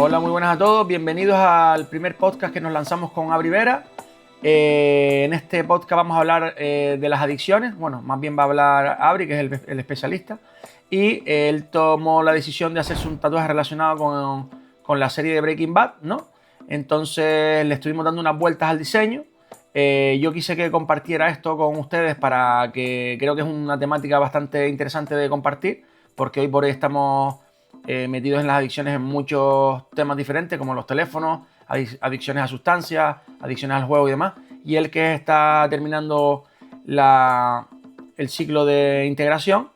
Hola, muy buenas a todos. Bienvenidos al primer podcast que nos lanzamos con Abri Vera. En este podcast vamos a hablar de las adicciones. Bueno, más bien va a hablar Abri, que es el especialista. Y él tomó la decisión de hacerse un tatuaje relacionado con la serie de Breaking Bad, ¿no? Entonces le estuvimos dando unas vueltas al diseño. Yo quise que compartiera esto con ustedes para que creo que es una temática bastante interesante de compartir, porque hoy por hoy estamos metidos en las adicciones en muchos temas diferentes, como los teléfonos, adicciones a sustancias, adicciones al juego y demás. Y él, que está terminando el ciclo de integración,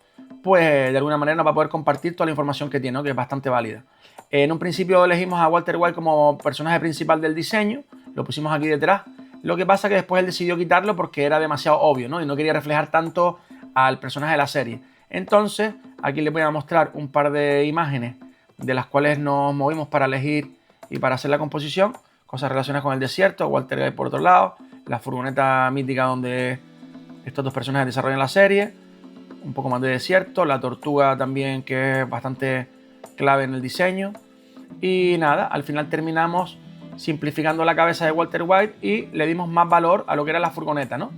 pues de alguna manera nos va a poder compartir toda la información que tiene, ¿no? Que es bastante válida. En un principio elegimos a Walter White como personaje principal del diseño, lo pusimos aquí detrás. Lo que pasa es que después él decidió quitarlo porque era demasiado obvio, ¿no? Y no quería reflejar tanto al personaje de la serie. Entonces, aquí les voy a mostrar un par de imágenes de las cuales nos movimos para elegir y para hacer la composición. Cosas relacionadas con el desierto, Walter White por otro lado, la furgoneta mítica donde estos dos personajes desarrollan la serie, un poco más de desierto, la tortuga también, que es bastante clave en el diseño. Y nada, al final terminamos simplificando la cabeza de Walter White y le dimos más valor a lo que era la furgoneta, ¿no?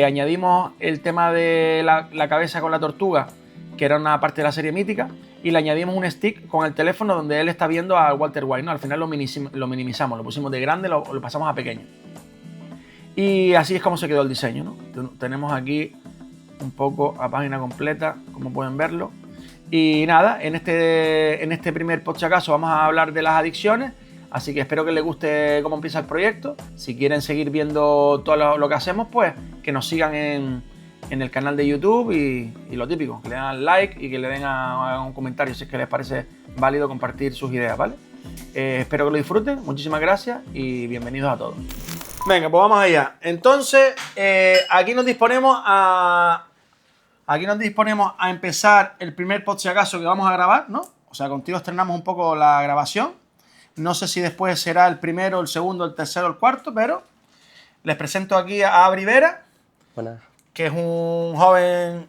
Añadimos el tema de la cabeza con la tortuga, que era una parte de la serie mítica, y le añadimos un stick con el teléfono donde él está viendo a Walter White, ¿no? Al final lo minimizamos, lo pusimos de grande, lo pasamos a pequeño. Y así es como se quedó el diseño, ¿no? Tenemos aquí un poco a página completa, como pueden verlo. Y nada, en este primer podcast vamos a hablar de las adicciones, así que espero que les guste cómo empieza el proyecto. Si quieren seguir viendo todo lo que hacemos, pues que nos sigan en el canal de YouTube y lo típico, que le den like y que le den a un comentario si es que les parece válido compartir sus ideas, ¿vale? Espero que lo disfruten, muchísimas gracias y bienvenidos a todos. Venga, pues vamos allá. Entonces, aquí nos disponemos a empezar el primer podcast que vamos a grabar, ¿no? O sea, contigo estrenamos un poco la grabación. No sé si después será el primero, el segundo, el tercero, el cuarto, pero les presento aquí a Abri Vera, Buenas. que es un joven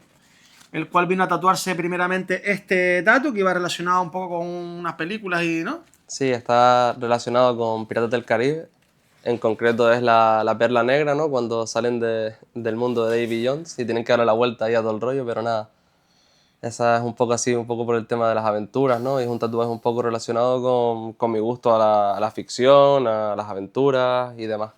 el cual vino a tatuarse primeramente este tatu, que iba relacionado un poco con unas películas y, ¿no? Sí, está relacionado con Piratas del Caribe. En concreto es la perla negra, ¿no? Cuando salen del mundo de Davy Jones y tienen que darle la vuelta ahí a todo el rollo, pero nada. Esa es un poco así, un poco por el tema de las aventuras, ¿no? Y es un tatuaje un poco relacionado con mi gusto a la ficción, a las aventuras y demás.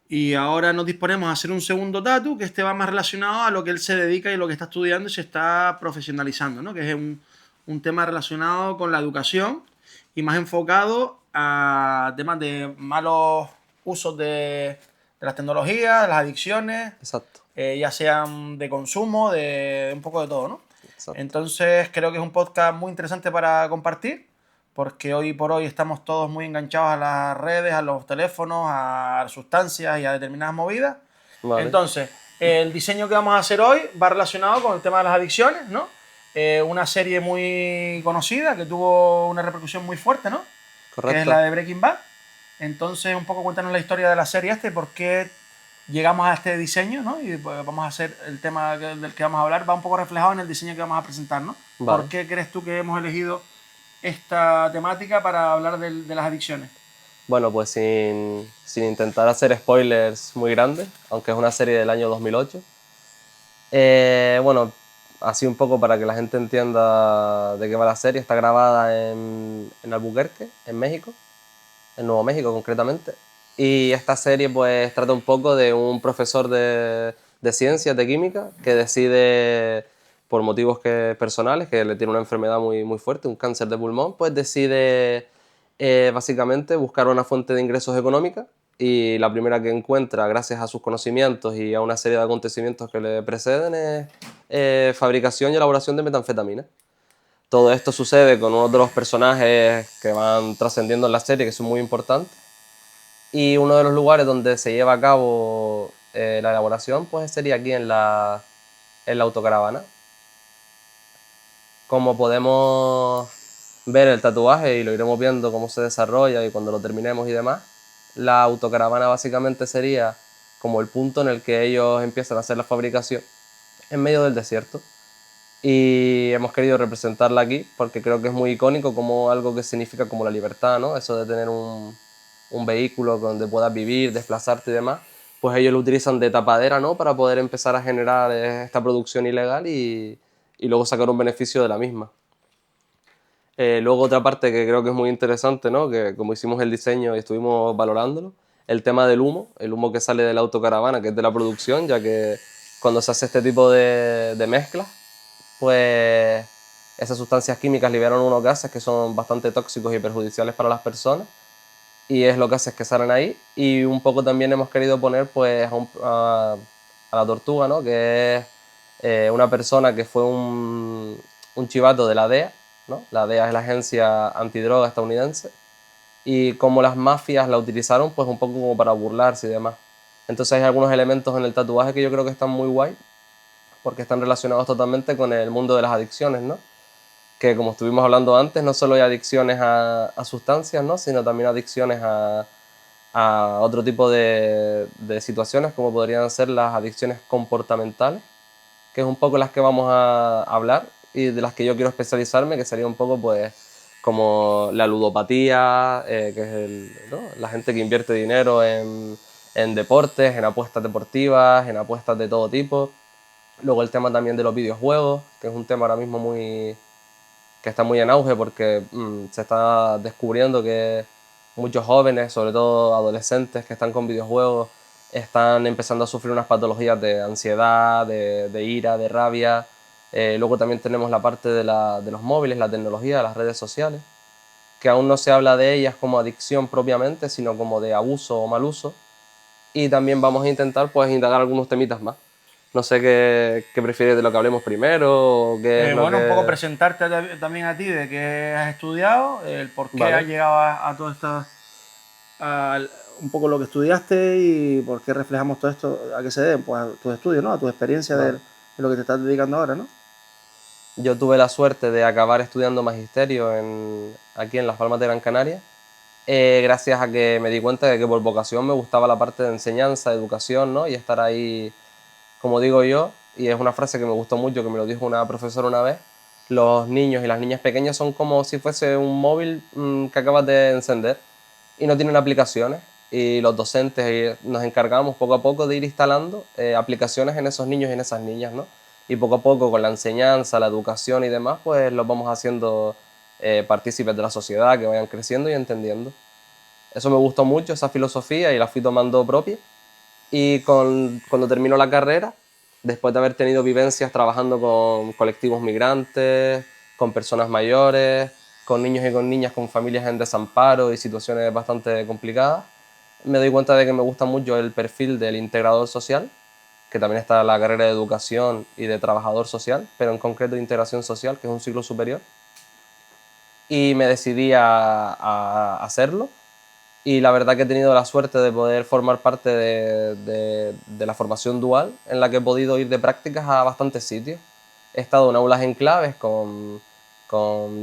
Y ahora nos disponemos a hacer un segundo tatu, que este va más relacionado a lo que él se dedica y lo que está estudiando y se está profesionalizando, ¿no? Que es un tema relacionado con la educación y más enfocado a temas de malos usos de las tecnologías, de las adicciones, Exacto, ya sean de consumo, de un poco de todo, ¿no? exacto. Entonces creo que es un podcast muy interesante para compartir, porque hoy por hoy estamos todos muy enganchados a las redes, a los teléfonos, a sustancias y a determinadas movidas. Vale. Entonces, el diseño que vamos a hacer hoy va relacionado con el tema de las adicciones, ¿no? Una serie muy conocida que tuvo una repercusión muy fuerte, ¿no? Que es la Correcto. de Breaking Bad. Entonces, un poco cuéntanos la historia de la serie y por qué llegamos a este diseño, ¿no? Y pues vamos a hacer el tema del que vamos a hablar, va un poco reflejado en el diseño que vamos a presentar, ¿no? ¿Por Vale. qué crees tú que hemos elegido esta temática para hablar de las adicciones? Bueno, pues sin intentar hacer spoilers muy grandes, aunque es una serie del año 2008. Bueno, así un poco para que la gente entienda de qué va la serie. Está grabada en Albuquerque, en México, en Nuevo México concretamente. Y esta serie pues trata un poco de un profesor de ciencias, de química, que decide, por motivos personales, que le tiene una enfermedad muy fuerte, un cáncer de pulmón, pues decide básicamente buscar una fuente de ingresos económica, y la primera que encuentra, gracias a sus conocimientos y a una serie de acontecimientos que le preceden, es fabricación y elaboración de metanfetamina. Todo esto sucede con uno de los personajes que van trascendiendo en la serie, que son muy importantes, y uno de los lugares donde se lleva a cabo la elaboración pues sería aquí en la autocaravana. Como podemos ver el tatuaje, y lo iremos viendo cómo se desarrolla y cuando lo terminemos y demás, la autocaravana básicamente sería como el punto en el que ellos empiezan a hacer la fabricación en medio del desierto. y hemos querido representarla aquí porque creo que es muy icónico como algo que significa como la libertad, ¿no? Eso de tener un vehículo donde puedas vivir, desplazarte y demás, pues ellos lo utilizan de tapadera, ¿no? Para poder empezar a generar esta producción ilegal y luego sacar un beneficio de la misma. Luego otra parte que creo que es muy interesante, ¿no? Que como hicimos el diseño y estuvimos valorándolo, el tema del humo, el humo que sale de la autocaravana, que es de la producción, ya que cuando se hace este tipo de mezclas, pues esas sustancias químicas liberan unos gases que son bastante tóxicos y perjudiciales para las personas, y es lo que hace es que salen ahí. Y un poco también hemos querido poner pues a la tortuga, ¿no? Que es una persona que fue un chivato de la DEA, ¿no? La DEA es la agencia antidroga estadounidense, y como las mafias la utilizaron pues un poco como para burlarse y demás. Entonces hay algunos elementos en el tatuaje que yo creo que están muy guay, porque están relacionados totalmente con el mundo de las adicciones, ¿no? Que como estuvimos hablando antes, no solo hay adicciones a sustancias, ¿no? Sino también adicciones a otro tipo de situaciones, como podrían ser las adicciones comportamentales, que es un poco las que vamos a hablar y de las que yo quiero especializarme, que sería un poco pues como la ludopatía, que es ¿no? La gente que invierte dinero en deportes, en apuestas deportivas, en apuestas de todo tipo. Luego el tema también de los videojuegos, que es un tema ahora mismo que está muy en auge porque se está descubriendo que muchos jóvenes, sobre todo adolescentes que están con videojuegos, están empezando a sufrir unas patologías de ansiedad, de ira, de rabia. Luego también tenemos la parte de los móviles, la tecnología, las redes sociales, que aún no se habla de ellas como adicción propiamente, sino como de abuso o mal uso. Y también vamos a intentar pues indagar algunos temitas más. No sé qué prefieres de lo que hablemos primero o qué es lo Bueno, un poco que... presentarte también a ti de qué has estudiado, el por qué has Vale. llegado a todo esto, un poco lo que estudiaste y por qué reflejamos todo esto, a qué se deben, pues a tus estudios, ¿no? A tu experiencia Vale. de lo que te estás dedicando ahora, ¿no? Yo tuve la suerte de acabar estudiando magisterio aquí en Las Palmas de Gran Canaria, gracias a que me di cuenta de que por vocación me gustaba la parte de enseñanza, educación, ¿no? Y estar ahí, como digo yo, y es una frase que me gustó mucho, que me lo dijo una profesora una vez: los niños y las niñas pequeñas son como si fuese un móvil que acabas de encender y no tienen aplicaciones. Y los docentes nos encargamos poco a poco de ir instalando aplicaciones en esos niños y en esas niñas, ¿no? Y poco a poco con la enseñanza, la educación y demás, pues los vamos haciendo partícipes de la sociedad, que vayan creciendo y entendiendo. Eso me gustó mucho, esa filosofía, y la fui tomando propia. Y cuando terminó la carrera, después de haber tenido vivencias trabajando con colectivos migrantes, con personas mayores, con niños y con niñas con familias en desamparo y situaciones bastante complicadas, me doy cuenta de que me gusta mucho el perfil del integrador social, que también está la carrera de educación y de trabajador social, pero en concreto de integración social, que es un ciclo superior. Y me decidí a hacerlo, y la verdad que he tenido la suerte de poder formar parte de la formación dual, en la que he podido ir de prácticas a bastantes sitios. He estado en aulas enclaves con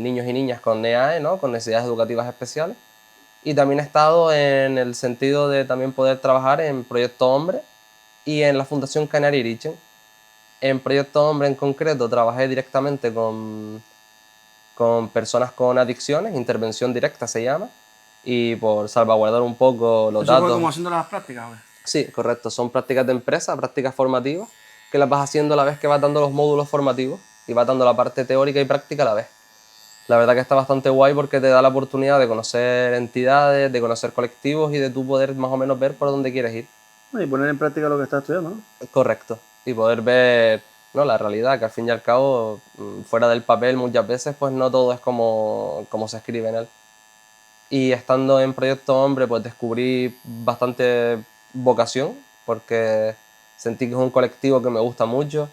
niños y niñas con NEAE, ¿no? Con necesidades educativas especiales. Y también he estado en el sentido de también poder trabajar en Proyecto Hombre y en la Fundación Canary Irichen. En Proyecto Hombre en concreto trabajé directamente con personas con adicciones, intervención directa se llama, y por salvaguardar un poco los Eso fue datos. como haciendo las prácticas, güey. Sí, correcto, son prácticas de empresa, prácticas formativas, que las vas haciendo a la vez que vas dando los módulos formativos y vas dando la parte teórica y práctica a la vez. La verdad que está bastante guay porque te da la oportunidad de conocer entidades, de conocer colectivos y de tú poder más o menos ver por dónde quieres ir. Y poner en práctica lo que estás estudiando, ¿no? Correcto. Y poder ver, ¿no? La realidad, que al fin y al cabo, fuera del papel muchas veces, pues no todo es como se escribe en él. Y estando en Proyecto Hombre, pues descubrí bastante vocación, porque sentí que es un colectivo que me gusta mucho.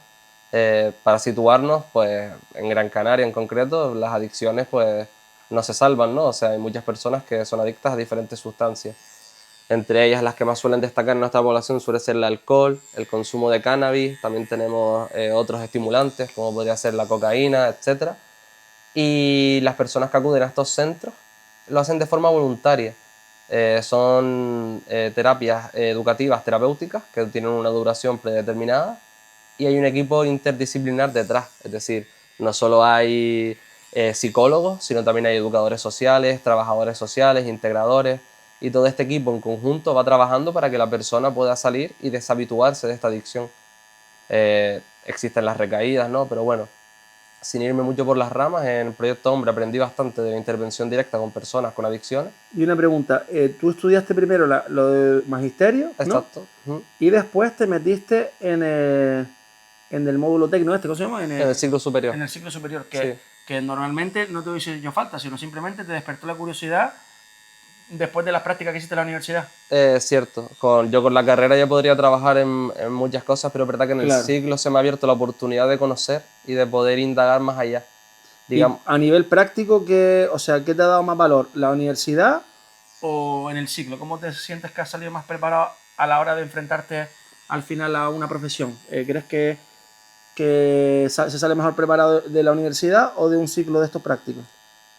Para situarnos, pues en Gran Canaria en concreto, las adicciones pues no se salvan, ¿no? O sea, hay muchas personas que son adictas a diferentes sustancias. Entre ellas, las que más suelen destacar en nuestra población suele ser el alcohol, el consumo de cannabis, también tenemos otros estimulantes como podría ser la cocaína, etc. Y las personas que acuden a estos centros lo hacen de forma voluntaria. Son terapias educativas, terapéuticas, que tienen una duración predeterminada, y hay un equipo interdisciplinar detrás. Es decir, no solo hay psicólogos, sino también hay educadores sociales, trabajadores sociales, integradores, y todo este equipo en conjunto va trabajando para que la persona pueda salir y deshabituarse de esta adicción. Existen las recaídas, ¿no? Pero bueno, sin irme mucho por las ramas, en el Proyecto Hombre aprendí bastante de la intervención directa con personas con adicciones. Y una pregunta, tú estudiaste primero lo de magisterio, ¿no? Exacto. Y después te metiste en el módulo técnico ¿cómo se llama? En el ciclo superior. En el ciclo superior, Sí. que normalmente no te hubiese hecho falta, sino simplemente te despertó la curiosidad después de las prácticas que hiciste en la universidad. Es cierto, yo con la carrera ya podría trabajar en muchas cosas, pero es verdad que en el ciclo se me ha abierto la oportunidad de conocer y de poder indagar más allá. Digamos. Y a nivel práctico, ¿qué te ha dado más valor? ¿La universidad o en el ciclo? ¿Cómo te sientes que has salido más preparado a la hora de enfrentarte al final a una profesión? ¿Crees que se sale mejor preparado de la universidad o de un ciclo de estos prácticos?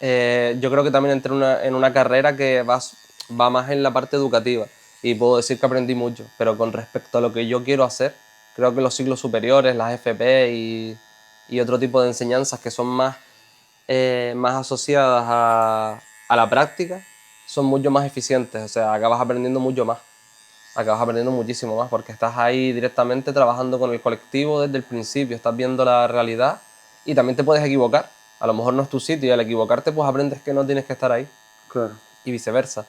Yo creo que también entré en una carrera que va más en la parte educativa y puedo decir que aprendí mucho, pero con respecto a lo que yo quiero hacer, creo que los ciclos superiores, las FP y otro tipo de enseñanzas que son más asociadas a la práctica son mucho más eficientes, o sea, acabas aprendiendo mucho más, acabas aprendiendo muchísimo más porque estás ahí directamente trabajando con el colectivo desde el principio, estás viendo la realidad y también te puedes equivocar. A lo mejor no es tu sitio y al equivocarte pues aprendes que no tienes que estar ahí. Claro. Y viceversa.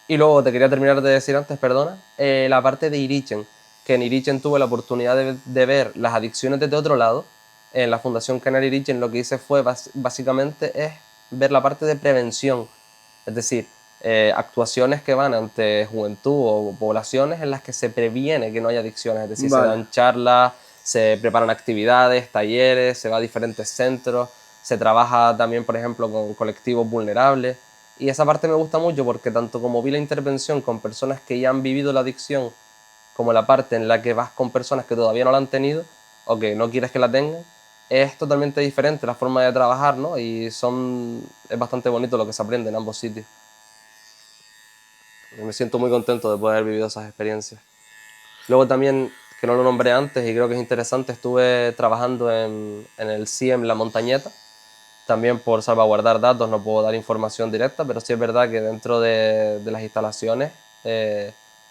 Y luego te quería terminar de decir antes, perdona, la parte de Irichen, que en Irichen tuve la oportunidad de ver las adicciones desde otro lado. En la Fundación Canaria Irichen lo que hice fue básicamente es ver la parte de prevención, es decir, actuaciones que van ante juventud o poblaciones en las que se previene que no haya adicciones, es decir, se dan charlas, se preparan actividades, talleres, se va a diferentes centros, se trabaja también, por ejemplo, con colectivos vulnerables. Y esa parte me gusta mucho porque tanto como vi la intervención con personas que ya han vivido la adicción, como la parte en la que vas con personas que todavía no la han tenido o que no quieres que la tengan, es totalmente diferente la forma de trabajar, ¿no? Y es bastante bonito lo que se aprende en ambos sitios. Y me siento muy contento de poder haber vivido esas experiencias. Luego también, que no lo nombré antes y creo que es interesante, estuve trabajando en el CIEM La Montañeta. También por salvaguardar datos no puedo dar información directa, pero sí es verdad que dentro de las instalaciones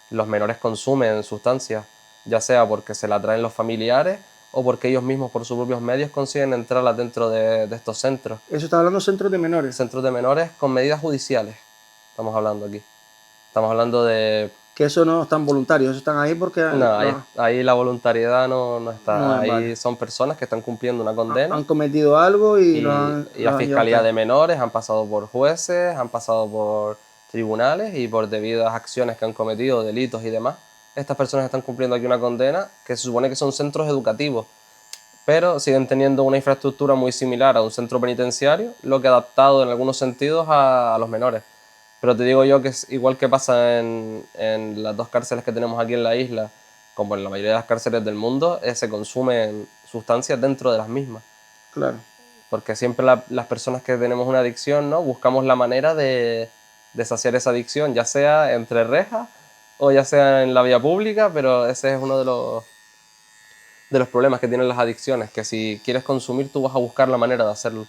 los menores consumen sustancias, ya sea porque se la traen los familiares o porque ellos mismos por sus propios medios consiguen entrarlas dentro de estos centros. ¿Eso está hablando de centros de menores? Centros de menores con medidas judiciales, estamos hablando aquí. Estamos hablando de... Que eso no están voluntarios, eso están ahí porque... No, ahí la voluntariedad no está. No, ahí vale. Son personas que están cumpliendo una condena. Han cometido algo y la Fiscalía de Menores han pasado por jueces, han pasado por tribunales y por debidas acciones que han cometido, delitos y demás. Estas personas están cumpliendo aquí una condena que se supone que son centros educativos, pero siguen teniendo una infraestructura muy similar a un centro penitenciario, lo que ha adaptado en algunos sentidos a los menores. Pero te digo yo que es igual que pasa en las dos cárceles que tenemos aquí en la isla, como en la mayoría de las cárceles del mundo, se consumen sustancias dentro de las mismas. Claro. Porque siempre las personas que tenemos una adicción, ¿no? Buscamos la manera de saciar esa adicción, ya sea entre rejas o ya sea en la vía pública, pero ese es uno de los problemas que tienen las adicciones, que si quieres consumir tú vas a buscar la manera de hacerlo.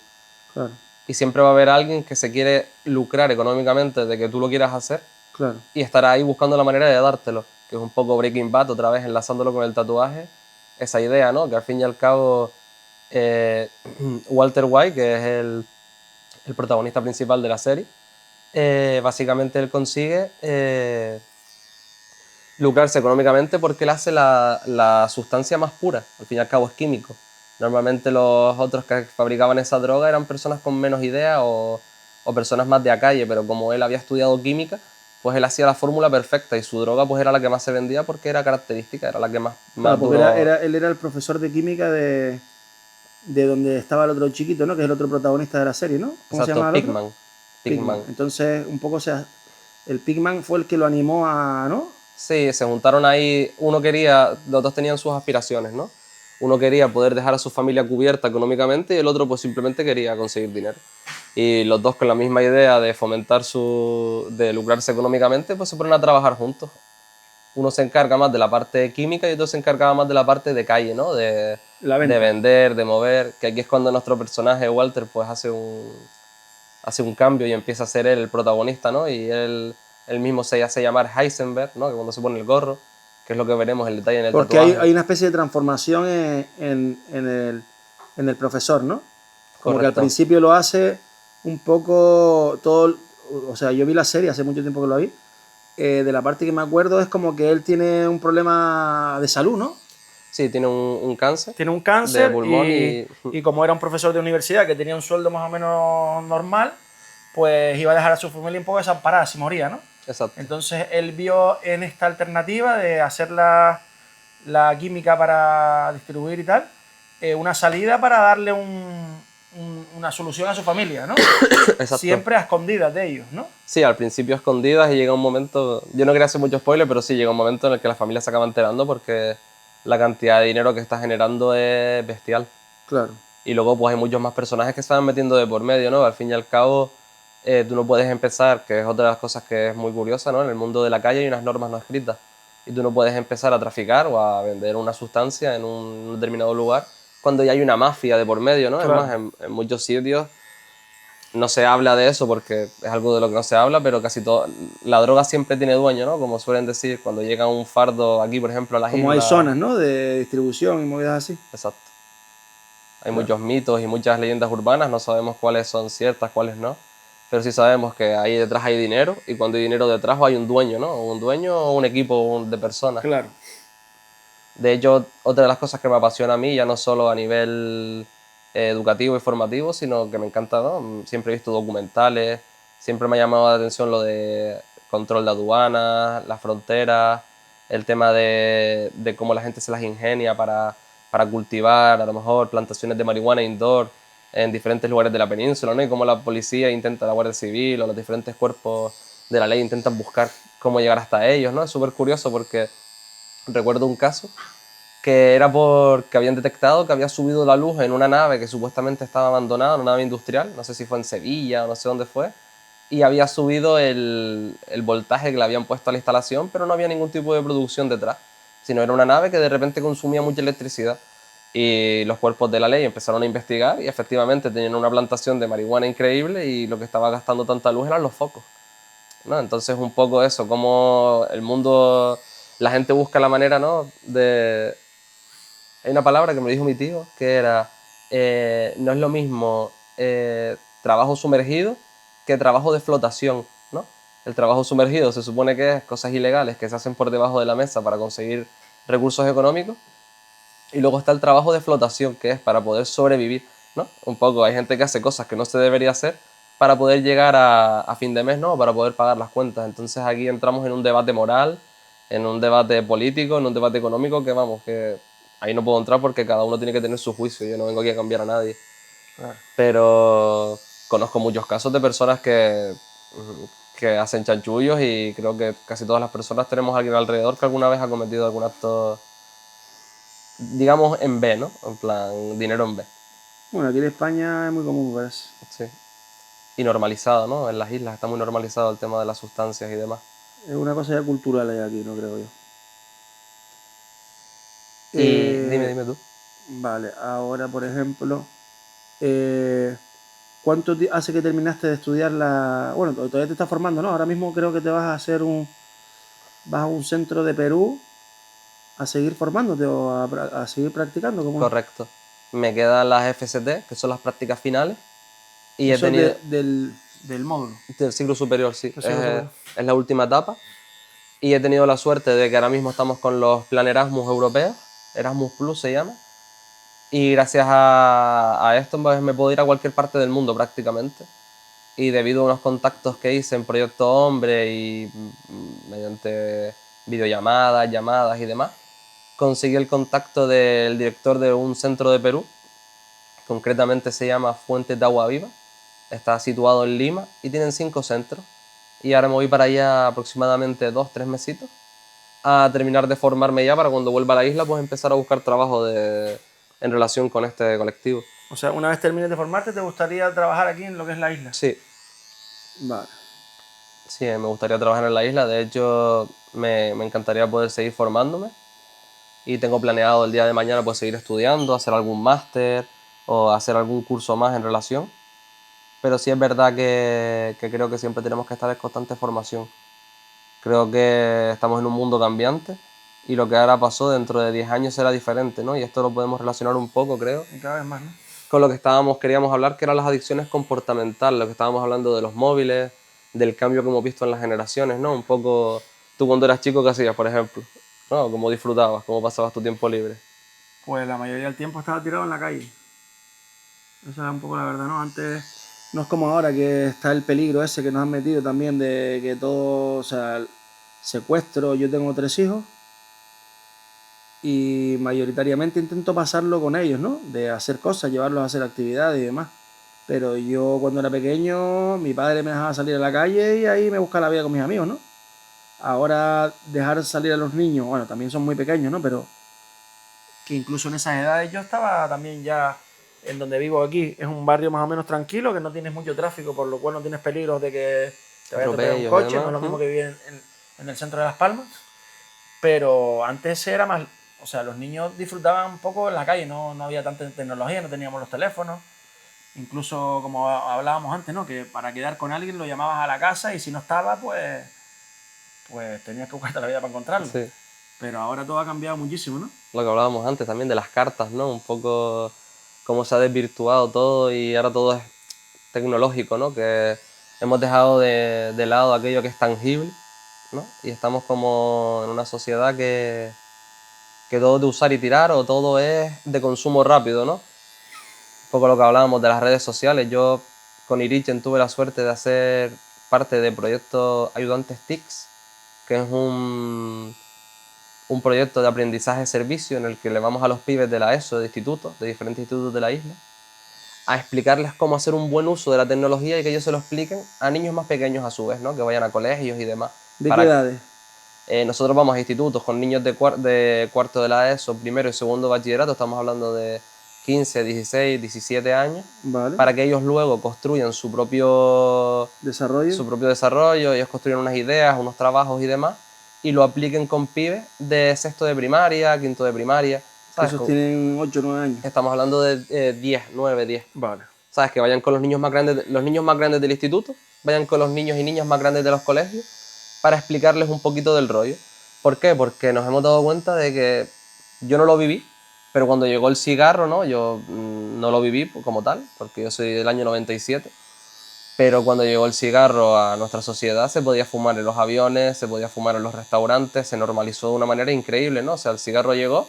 Claro. Y siempre va a haber alguien que se quiere lucrar económicamente de que tú lo quieras hacer. Claro. Y estará ahí buscando la manera de dártelo, que es un poco Breaking Bad, otra vez enlazándolo con el tatuaje, esa idea, ¿no? Que al fin y al cabo Walter White, que es el protagonista principal de la serie, básicamente él consigue lucrarse económicamente porque él hace la sustancia más pura, al fin y al cabo es químico. Normalmente los otros que fabricaban esa droga eran personas con menos idea o personas más de a calle, pero como él había estudiado química, pues él hacía la fórmula perfecta y su droga pues era la que más se vendía porque era característica, era la que más porque él era el profesor de química de donde estaba el otro chiquito, ¿no? Que es el otro protagonista de la serie, ¿no? ¿Cómo se llama el otro? Pigman. Entonces, un poco, el Pigman fue el que lo animó a, ¿no? Sí, se juntaron ahí, los dos tenían sus aspiraciones, ¿no? Uno quería poder dejar a su familia cubierta económicamente y el otro pues simplemente quería conseguir dinero. Y los dos con la misma idea de fomentar de lucrarse económicamente, pues se ponen a trabajar juntos. uno se encarga más de la parte química y otro se encargaba más de la parte de calle, ¿no? De vender, de mover, que aquí es cuando nuestro personaje Walter pues hace un cambio y empieza a ser él el protagonista, ¿no? Y él mismo se hace llamar Heisenberg, ¿no? Que cuando se pone el gorro, que es lo que veremos el detalle en el Porque tatuaje. hay una especie de transformación en el profesor, ¿no? Como que al principio lo hace un poco todo, o sea, yo vi la serie hace mucho tiempo que lo vi, de la parte que me acuerdo es como que él tiene un problema de salud, ¿no? Sí, tiene un cáncer. Tiene un cáncer de pulmón y como era un profesor de universidad que tenía un sueldo más o menos normal, pues iba a dejar a su familia un poco desamparada si moría, ¿no? Exacto. Entonces él vio en esta alternativa de hacer la química para distribuir y tal, una salida para darle una solución a su familia, ¿no? Exacto. Siempre a escondidas de ellos, ¿no? Sí, al principio a escondidas y llega un momento, yo no quería hacer mucho spoiler, pero sí llega un momento en el que la familia se acaba enterando porque la cantidad de dinero que está generando es bestial. Claro. Y luego pues hay muchos más personajes que se van metiendo de por medio, ¿no? Al fin y al cabo, tú no puedes empezar, que es otra de las cosas que es muy curiosa, ¿no? En el mundo de la calle hay unas normas no escritas. Y tú no puedes empezar a traficar o a vender una sustancia en un determinado lugar cuando ya hay una mafia de por medio, ¿no? Claro. Es más, en muchos sitios no se habla de eso porque es algo de lo que no se habla, pero casi todo, la droga siempre tiene dueño, ¿no? Como suelen decir, cuando llega un fardo aquí, por ejemplo, a las Como islas. hay zonas, ¿no? De distribución y movidas así. Exacto. Hay muchos mitos y muchas leyendas urbanas, no sabemos cuáles son ciertas, cuáles no, pero sí sabemos que ahí detrás hay dinero y cuando hay dinero detrás hay un dueño, ¿no? Un dueño o un equipo de personas. Claro. De hecho, otra de las cosas que me apasiona a mí, ya no solo a nivel educativo y formativo, sino que me encanta, ¿no? Siempre he visto documentales, siempre me ha llamado la atención lo de control de aduanas, las fronteras, el tema de cómo la gente se las ingenia para cultivar a lo mejor plantaciones de marihuana indoor en diferentes lugares de la península, ¿no? Y cómo la policía intenta, la Guardia Civil o los diferentes cuerpos de la ley intentan buscar cómo llegar hasta ellos, ¿no? Es súper curioso porque recuerdo un caso que era porque habían detectado que había subido la luz en una nave que supuestamente estaba abandonada, una nave industrial, no sé si fue en Sevilla o no sé dónde fue, y había subido el voltaje que le habían puesto a la instalación, pero no había ningún tipo de producción detrás, sino era una nave que de repente consumía mucha electricidad. Y los cuerpos de la ley empezaron a investigar y efectivamente tenían una plantación de marihuana increíble y lo que estaba gastando tanta luz eran los focos, ¿no? Entonces un poco eso, como el mundo, la gente busca la manera, ¿no? Hay una palabra que me dijo mi tío, que era, no es lo mismo trabajo sumergido que trabajo de flotación, ¿no? El trabajo sumergido se supone que es cosas ilegales que se hacen por debajo de la mesa para conseguir recursos económicos, y luego está el trabajo de flotación, que es para poder sobrevivir, ¿no? Un poco, hay gente que hace cosas que no se debería hacer para poder llegar a fin de mes, ¿no? Para poder pagar las cuentas. Entonces aquí entramos en un debate moral, en un debate político, en un debate económico, que vamos, que ahí no puedo entrar porque cada uno tiene que tener su juicio, yo no vengo aquí a cambiar a nadie. Claro. Pero conozco muchos casos de personas que hacen chanchullos y creo que casi todas las personas tenemos a alguien alrededor que alguna vez ha cometido algún acto, digamos, en B, ¿no? En plan, dinero en B. Bueno, aquí en España es muy común, me parece. Sí. Y normalizado, ¿no? En las islas está muy normalizado el tema de las sustancias y demás. Es una cosa ya cultural ahí aquí, no creo yo. Y dime tú. Vale, ahora por ejemplo, ¿cuánto hace que terminaste de estudiar la... Bueno, todavía te estás formando, ¿no? Ahora mismo creo que te vas a hacer vas a un centro de Perú a seguir formándote o a seguir practicando. ¿Cómo? Correcto. Me quedan las FST, que son las prácticas finales. Y he Eso es tenido... del módulo. Del ciclo superior, sí. Del ciclo superior. Es la última etapa. Y he tenido la suerte de que ahora mismo estamos con los plan Erasmus europeos. Erasmus Plus se llama. Y gracias a esto pues, me puedo ir a cualquier parte del mundo prácticamente. Y debido a unos contactos que hice en Proyecto Hombre y mediante videollamadas, llamadas y demás, conseguí el contacto del director de un centro de Perú, concretamente se llama Fuentes de Agua Viva, está situado en Lima y tienen 5 centros. Y ahora me voy para allá aproximadamente 2-3 mesitos a terminar de formarme ya para cuando vuelva a la isla pues empezar a buscar trabajo en relación con este colectivo. O sea, una vez termines de formarte, ¿te gustaría trabajar aquí en lo que es la isla? Sí. Vale. Sí, me gustaría trabajar en la isla. De hecho, me encantaría poder seguir formándome y tengo planeado el día de mañana pues seguir estudiando, hacer algún máster o hacer algún curso más en relación. Pero sí es verdad que creo que siempre tenemos que estar en constante formación. Creo que estamos en un mundo cambiante y lo que ahora pasó dentro de 10 años será diferente, ¿no? Y esto lo podemos relacionar un poco, creo, Y cada vez más, ¿no? con lo que queríamos hablar, que eran las adicciones comportamentales, lo que estábamos hablando de los móviles, del cambio que hemos visto en las generaciones, ¿no? Un poco, tú cuando eras chico, ¿qué hacías, por ejemplo? ¿No? ¿Cómo disfrutabas? ¿Cómo pasabas tu tiempo libre? Pues la mayoría del tiempo estaba tirado en la calle. Esa es un poco la verdad, ¿no? Antes no es como ahora que está el peligro ese que nos han metido también de que todo, o sea, el secuestro. Yo tengo 3 hijos y mayoritariamente intento pasarlo con ellos, ¿no? De hacer cosas, llevarlos a hacer actividades y demás. Pero yo cuando era pequeño, mi padre me dejaba salir a la calle y ahí me buscaba la vida con mis amigos, ¿no? Ahora dejar salir a los niños, bueno, también son muy pequeños, ¿no? Pero que incluso en esas edades yo estaba también ya en donde vivo aquí. Es un barrio más o menos tranquilo, que no tienes mucho tráfico, por lo cual no tienes peligros de que te vaya a atropellar un Atropellos y coche, no es demás. lo mismo que vivir en el centro de Las Palmas. Pero antes era más, o sea, los niños disfrutaban un poco en la calle, no había tanta tecnología, no teníamos los teléfonos. Incluso como hablábamos antes, ¿no? Que para quedar con alguien lo llamabas a la casa y si no estaba, pues tenías que buscarte la vida para encontrarlo. Sí. Pero ahora todo ha cambiado muchísimo, ¿no? Lo que hablábamos antes también de las cartas, ¿no? Un poco cómo se ha desvirtuado todo y ahora todo es tecnológico, ¿no? Que hemos dejado de lado aquello que es tangible, ¿no? Y estamos como en una sociedad que todo es de usar y tirar o todo es de consumo rápido, ¿no? Un poco lo que hablábamos de las redes sociales. Yo con Irichen tuve la suerte de hacer parte del proyecto Ayudantes TICS, que es un proyecto de aprendizaje-servicio en el que le vamos a los pibes de la ESO, de institutos, de diferentes institutos de la isla, a explicarles cómo hacer un buen uso de la tecnología y que ellos se lo expliquen a niños más pequeños a su vez, ¿no? Que vayan a colegios y demás. ¿De qué edades? Nosotros vamos a institutos con niños de cuarto de la ESO, primero y segundo bachillerato, estamos hablando de 15, 16, 17 años, Vale. para que ellos luego construyan su propio desarrollo, ellos construyan unas ideas, unos trabajos y demás, y lo apliquen con pibes de sexto de primaria, quinto de primaria. ¿Sabes? Esos tienen 8 o 9 años. Estamos hablando de 10, 9, 10. Vale. ¿Sabes? Que vayan con los niños más grandes, los niños más grandes del instituto, vayan con los niños y niñas más grandes de los colegios para explicarles un poquito del rollo. ¿Por qué? Porque nos hemos dado cuenta de que yo no lo viví, pero cuando llegó el cigarro, ¿no? Yo no lo viví como tal, porque yo soy del año 97, pero cuando llegó el cigarro a nuestra sociedad se podía fumar en los aviones, se podía fumar en los restaurantes, se normalizó de una manera increíble, ¿no? O sea, el cigarro llegó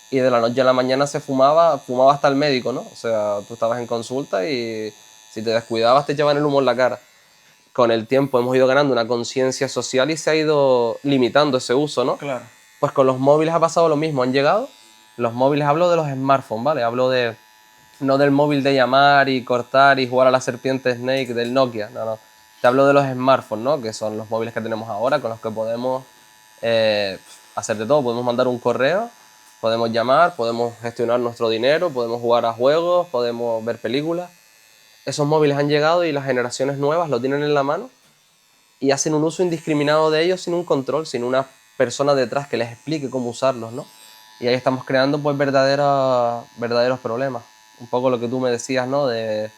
y de la noche a la mañana se fumaba hasta el médico, ¿no? O sea, tú estabas en consulta y si te descuidabas te echaban el humo en la cara. Con el tiempo hemos ido ganando una conciencia social y se ha ido limitando ese uso, ¿no? Claro. Pues con los móviles ha pasado lo mismo, han llegado, los móviles, hablo de los smartphones, ¿vale? Hablo de, no del móvil de llamar y cortar y jugar a la serpiente Snake del Nokia, no. Te hablo de los smartphones, ¿no? Que son los móviles que tenemos ahora, con los que podemos hacer de todo, podemos mandar un correo, podemos llamar, podemos gestionar nuestro dinero, podemos jugar a juegos, podemos ver películas. Esos móviles han llegado y las generaciones nuevas lo tienen en la mano y hacen un uso indiscriminado de ellos sin un control, sin una persona detrás que les explique cómo usarlos, ¿no? Y ahí estamos creando pues verdaderos problemas. Un poco lo que tú me decías, ¿no? De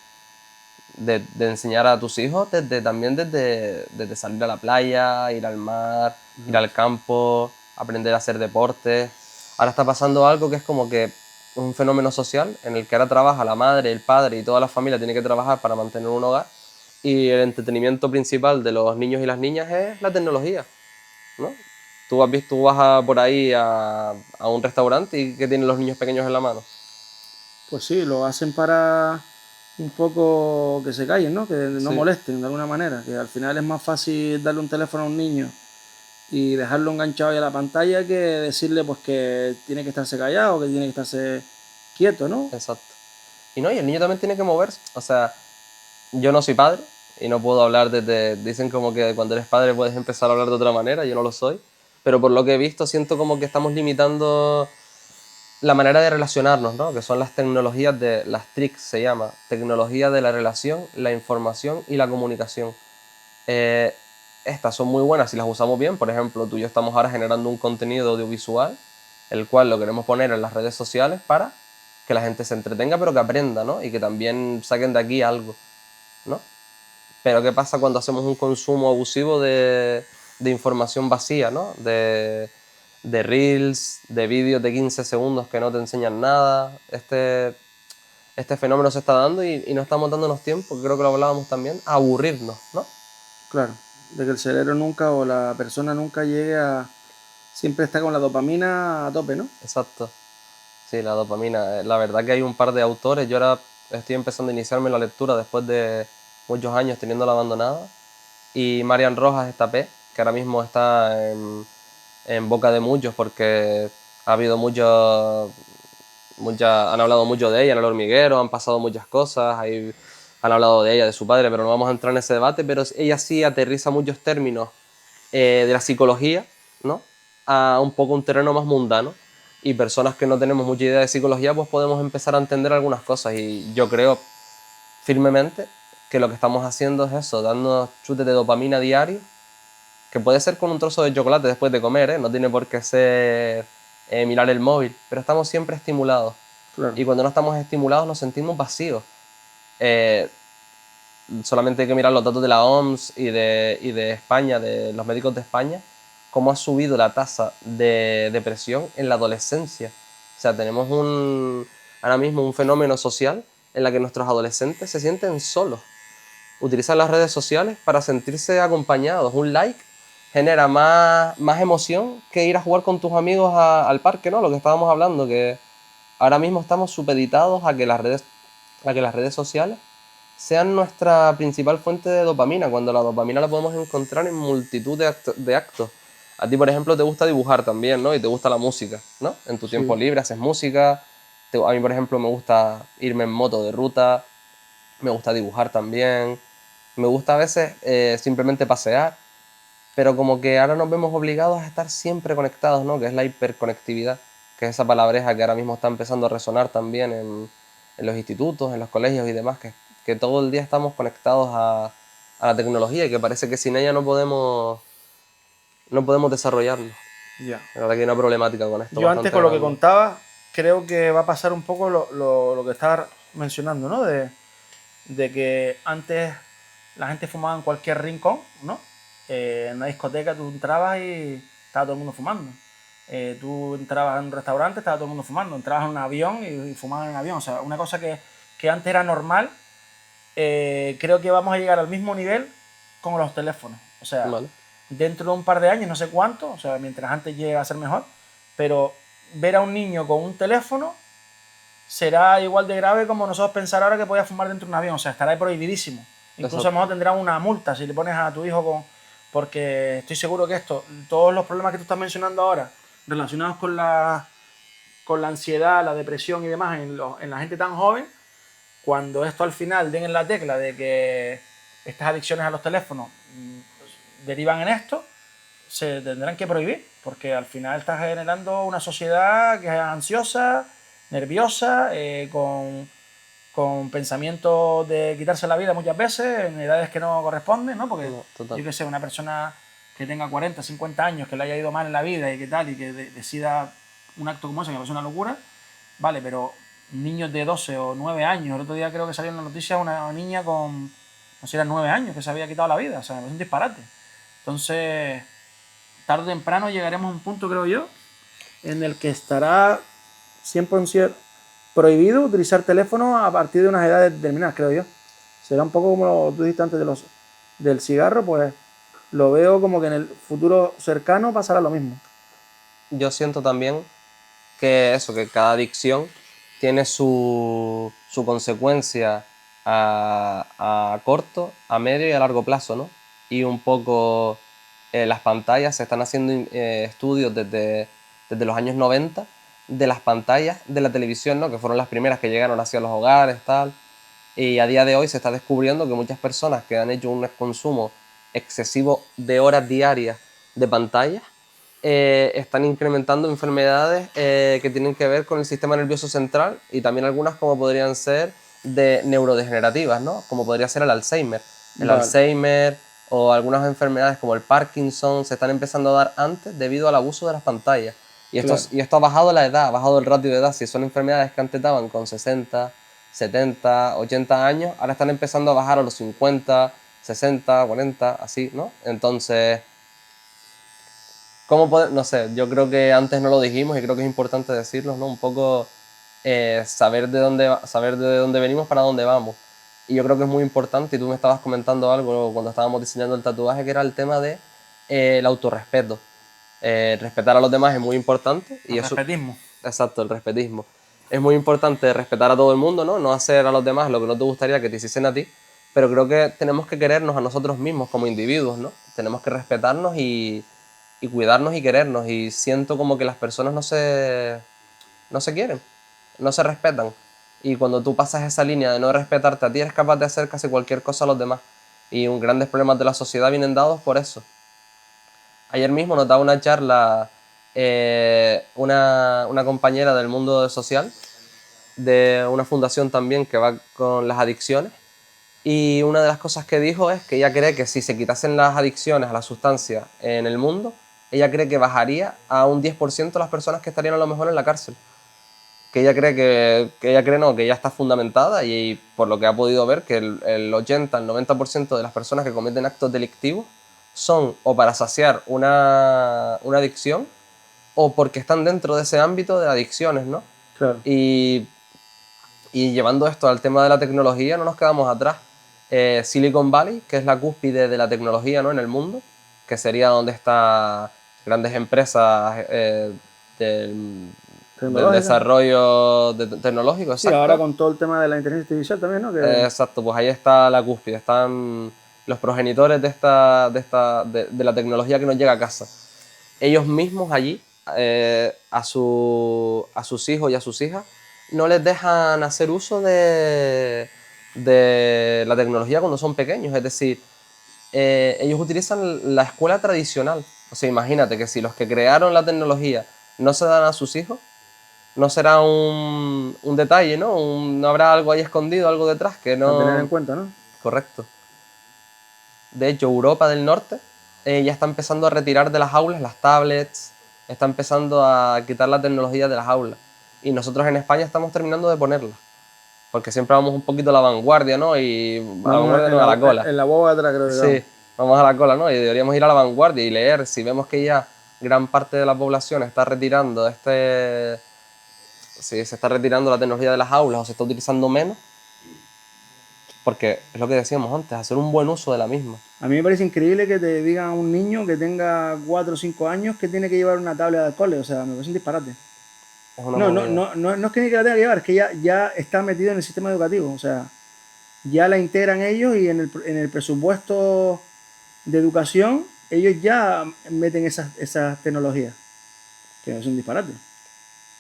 enseñar a tus hijos también desde salir a la playa, ir al mar, ir al campo, aprender a hacer deporte. Ahora está pasando algo que es como que un fenómeno social en el que ahora trabaja la madre, el padre y toda la familia tiene que trabajar para mantener un hogar y el entretenimiento principal de los niños y las niñas es la tecnología, ¿no? Tú vas por ahí a un restaurante y ¿qué tienen los niños pequeños en la mano? Pues sí, lo hacen para un poco que se callen, ¿no? Que no Sí. molesten de alguna manera. Que al final es más fácil darle un teléfono a un niño y dejarlo enganchado ahí a la pantalla que decirle pues que tiene que estarse callado, que tiene que estarse quieto, ¿no? Exacto. Y no, y el niño también tiene que moverse. O sea, yo no soy padre y no puedo hablar desde... Dicen como que cuando eres padre puedes empezar a hablar de otra manera, yo no lo soy. Pero por lo que he visto siento como que estamos limitando la manera de relacionarnos, ¿no? Que son las tecnologías las TRICS se llama, tecnología de la relación, la información y la comunicación. estas son muy buenas si las usamos bien. Por ejemplo, tú y yo estamos ahora generando un contenido audiovisual, el cual lo queremos poner en las redes sociales para que la gente se entretenga, pero que aprenda, ¿no? Y que también saquen de aquí algo, ¿no? Pero ¿qué pasa cuando hacemos un consumo abusivo de información vacía, ¿no? De reels, de vídeos de 15 segundos que no te enseñan nada. Este fenómeno se está dando y no estamos dándonos tiempo, creo que lo hablábamos también, a aburrirnos, ¿no? Claro, de que el cerebro nunca o la persona nunca llegue a... Siempre está con la dopamina a tope, ¿no? Exacto. Sí, la dopamina. La verdad que hay un par de autores, yo ahora estoy empezando a iniciarme en la lectura después de muchos años teniéndola abandonada, y Marian Rojas Estapé, que ahora mismo está en boca de muchos porque ha habido han hablado mucho de ella en El Hormiguero, han pasado muchas cosas, han hablado de ella, de su padre, pero no vamos a entrar en ese debate, pero ella sí aterriza muchos términos de la psicología, ¿no? A un poco un terreno más mundano, y personas que no tenemos mucha idea de psicología pues podemos empezar a entender algunas cosas, y yo creo firmemente que lo que estamos haciendo es eso, dando chutes de dopamina diario, que puede ser con un trozo de chocolate después de comer, ¿eh? No tiene por qué ser mirar el móvil, pero estamos siempre estimulados. Claro. Y cuando no estamos estimulados nos sentimos vacíos. Solamente hay que mirar los datos de la OMS y de España, de los médicos de España, cómo ha subido la tasa de depresión en la adolescencia. O sea, tenemos ahora mismo un fenómeno social en la que nuestros adolescentes se sienten solos. Utilizan las redes sociales para sentirse acompañados. Un like genera más emoción que ir a jugar con tus amigos al parque, ¿no? Lo que estábamos hablando, que ahora mismo estamos supeditados a que las redes sociales sean nuestra principal fuente de dopamina, cuando la dopamina la podemos encontrar en multitud de actos. A ti, por ejemplo, te gusta dibujar también, ¿no? Y te gusta la música, ¿no? En tu tiempo libre haces música. A mí, por ejemplo, me gusta irme en moto de ruta, me gusta dibujar también, me gusta a veces simplemente pasear, pero como que ahora nos vemos obligados a estar siempre conectados, ¿no? Que es la hiperconectividad, que es esa palabreja que ahora mismo está empezando a resonar también en los institutos, en los colegios y demás, que todo el día estamos conectados a la tecnología y que parece que sin ella no podemos desarrollarnos. Ya. La verdad que hay una problemática con esto Yo antes, bastante con lo que grande. contaba, creo que va a pasar un poco lo que estaba mencionando, ¿no? De que antes la gente fumaba en cualquier rincón, ¿no? En una discoteca tú entrabas y estaba todo el mundo fumando. Tú entrabas en un restaurante, estaba todo el mundo fumando. Entrabas en un avión y fumaban en el avión. O sea, una cosa que antes era normal, creo que vamos a llegar al mismo nivel con los teléfonos. O sea, Vale. dentro de un par de años, no sé cuánto, o sea, mientras antes llegue a ser mejor, pero ver a un niño con un teléfono será igual de grave como nosotros pensar ahora que podía fumar dentro de un avión. O sea, estará prohibidísimo. Incluso Exacto. a lo mejor tendrá una multa si le pones a tu hijo con... Porque estoy seguro que todos los problemas que tú estás mencionando ahora, relacionados con la ansiedad, la depresión y demás en la gente tan joven, cuando esto al final den en la tecla de que estas adicciones a los teléfonos derivan en esto, se tendrán que prohibir, porque al final está generando una sociedad que es ansiosa, nerviosa, con pensamientos de quitarse la vida muchas veces en edades que no corresponden, ¿no? Porque Total. yo que sé, una persona que tenga 40, 50 años, que le haya ido mal en la vida y que tal, y que decida un acto como ese, que me parece una locura, vale, pero niños de 12 o 9 años, el otro día creo que salió en la noticia una niña con, no sé si eran 9 años, que se había quitado la vida, o sea, me parece un disparate. Entonces, tarde o temprano llegaremos a un punto, creo yo, en el que estará 100% prohibido utilizar teléfono a partir de unas edades determinadas, creo yo. Será un poco como tú dijiste antes del cigarro, pues lo veo como que en el futuro cercano pasará lo mismo. Yo siento también que cada adicción tiene su consecuencia a corto, a medio y a largo plazo, ¿no? Y un poco las pantallas, se están haciendo estudios desde los años 90 de las pantallas de la televisión, ¿no? Que fueron las primeras que llegaron hacia los hogares, tal. Y a día de hoy se está descubriendo que muchas personas que han hecho un consumo excesivo de horas diarias de pantallas están incrementando enfermedades que tienen que ver con el sistema nervioso central, y también algunas como podrían ser de neurodegenerativas, ¿no? Como podría ser el Alzheimer. El Vale. Alzheimer, o algunas enfermedades como el Parkinson se están empezando a dar antes debido al abuso de las pantallas. Claro. Y esto ha bajado la edad, ha bajado el ratio de edad. Si son enfermedades que antes daban con 60, 70, 80 años, ahora están empezando a bajar a los 50, 60, 40, así, ¿no? Entonces, no sé, yo creo que antes no lo dijimos y creo que es importante decirlo, ¿no? Un poco saber saber de dónde venimos para dónde vamos. Y yo creo que es muy importante, y tú me estabas comentando algo cuando estábamos diseñando el tatuaje, que era el tema de el autorrespeto. Respetar a los demás es muy importante. Y El eso, respetismo. exacto, el respetismo. Es muy importante respetar a todo el mundo, ¿no? No hacer a los demás lo que no te gustaría que te hiciesen a ti, pero creo que tenemos que querernos a nosotros mismos como individuos, ¿no? Tenemos que respetarnos y cuidarnos y querernos. Y siento como que las personas no se quieren, no se respetan. Y cuando tú pasas esa línea de no respetarte a ti, eres capaz de hacer casi cualquier cosa a los demás. Y un grandes problemas de la sociedad vienen dados por eso. Ayer mismo nos daba una charla una compañera del mundo social, de una fundación también que va con las adicciones. Y una de las cosas que dijo es que ella cree que si se quitasen las adicciones a las sustancias en el mundo, ella cree que bajaría a un 10% las personas que estarían a lo mejor en la cárcel. Que ella cree que ella cree no, que ya está fundamentada y por lo que ha podido ver que el 80, el 90% de las personas que cometen actos delictivos son o para saciar una adicción o porque están dentro de ese ámbito de adicciones, ¿no? Claro. Y llevando esto al tema de la tecnología, no nos quedamos atrás. Silicon Valley, que es la cúspide de la tecnología, ¿no? En el mundo, que sería donde están grandes empresas del Tecnológica. desarrollo tecnológico, Sí, ahora exacto. con todo el tema de la inteligencia artificial también, ¿no? Que Exacto, pues ahí está la cúspide, están los progenitores de la tecnología que nos llega a casa. Ellos mismos allí, a sus hijos y a sus hijas, no les dejan hacer uso de la tecnología cuando son pequeños. Es decir, ellos utilizan la escuela tradicional. O sea, imagínate que si los que crearon la tecnología no se dan a sus hijos, no será un detalle, ¿no? No habrá algo ahí escondido, algo detrás que a tener en no... cuenta, ¿no? Correcto. De hecho, Europa del Norte ya está empezando a retirar de las aulas las tablets, está empezando a quitar la tecnología de las aulas. Y nosotros en España estamos terminando de ponerla. Porque siempre vamos un poquito a la vanguardia, ¿no? Y a la Vamos vanguardia no, a la cola. en la boba de atrás, creo que vamos. Sí, vamos a la cola, ¿no? Y deberíamos ir a la vanguardia y leer. Si vemos que ya gran parte de la población está retirando si se está retirando la tecnología de las aulas o se está utilizando menos, porque es lo que decíamos antes, hacer un buen uso de la misma. A mí me parece increíble que te digan a un niño que tenga 4 o 5 años que tiene que llevar una tablet al cole. O sea, me parece un disparate. Es una No, no, movida. no, no, no es que ni que la tenga que llevar, es que ya está metido en el sistema educativo. O sea, ya la integran ellos y en el presupuesto de educación ellos ya meten esas tecnologías. Que es un disparate.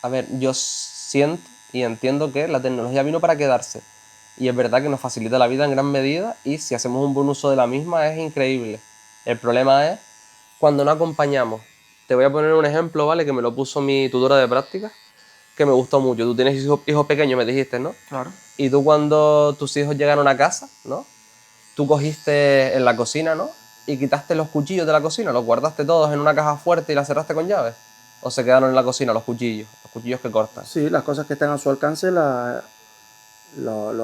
A ver, yo siento y entiendo que la tecnología vino para quedarse. Y es verdad que nos facilita la vida en gran medida y si hacemos un buen uso de la misma es increíble. El problema es cuando no acompañamos. Te voy a poner un ejemplo, ¿vale? Que me lo puso mi tutora de práctica, que me gustó mucho. Tú tienes hijos pequeños, me dijiste, ¿no? Claro. Y tú cuando tus hijos llegaron a casa, ¿no? Tú cogiste en la cocina, ¿no? Y quitaste los cuchillos de la cocina, los guardaste todos en una caja fuerte y la cerraste con llave. ¿O se quedaron en la cocina los cuchillos que cortan? Sí, las cosas que están a su alcance los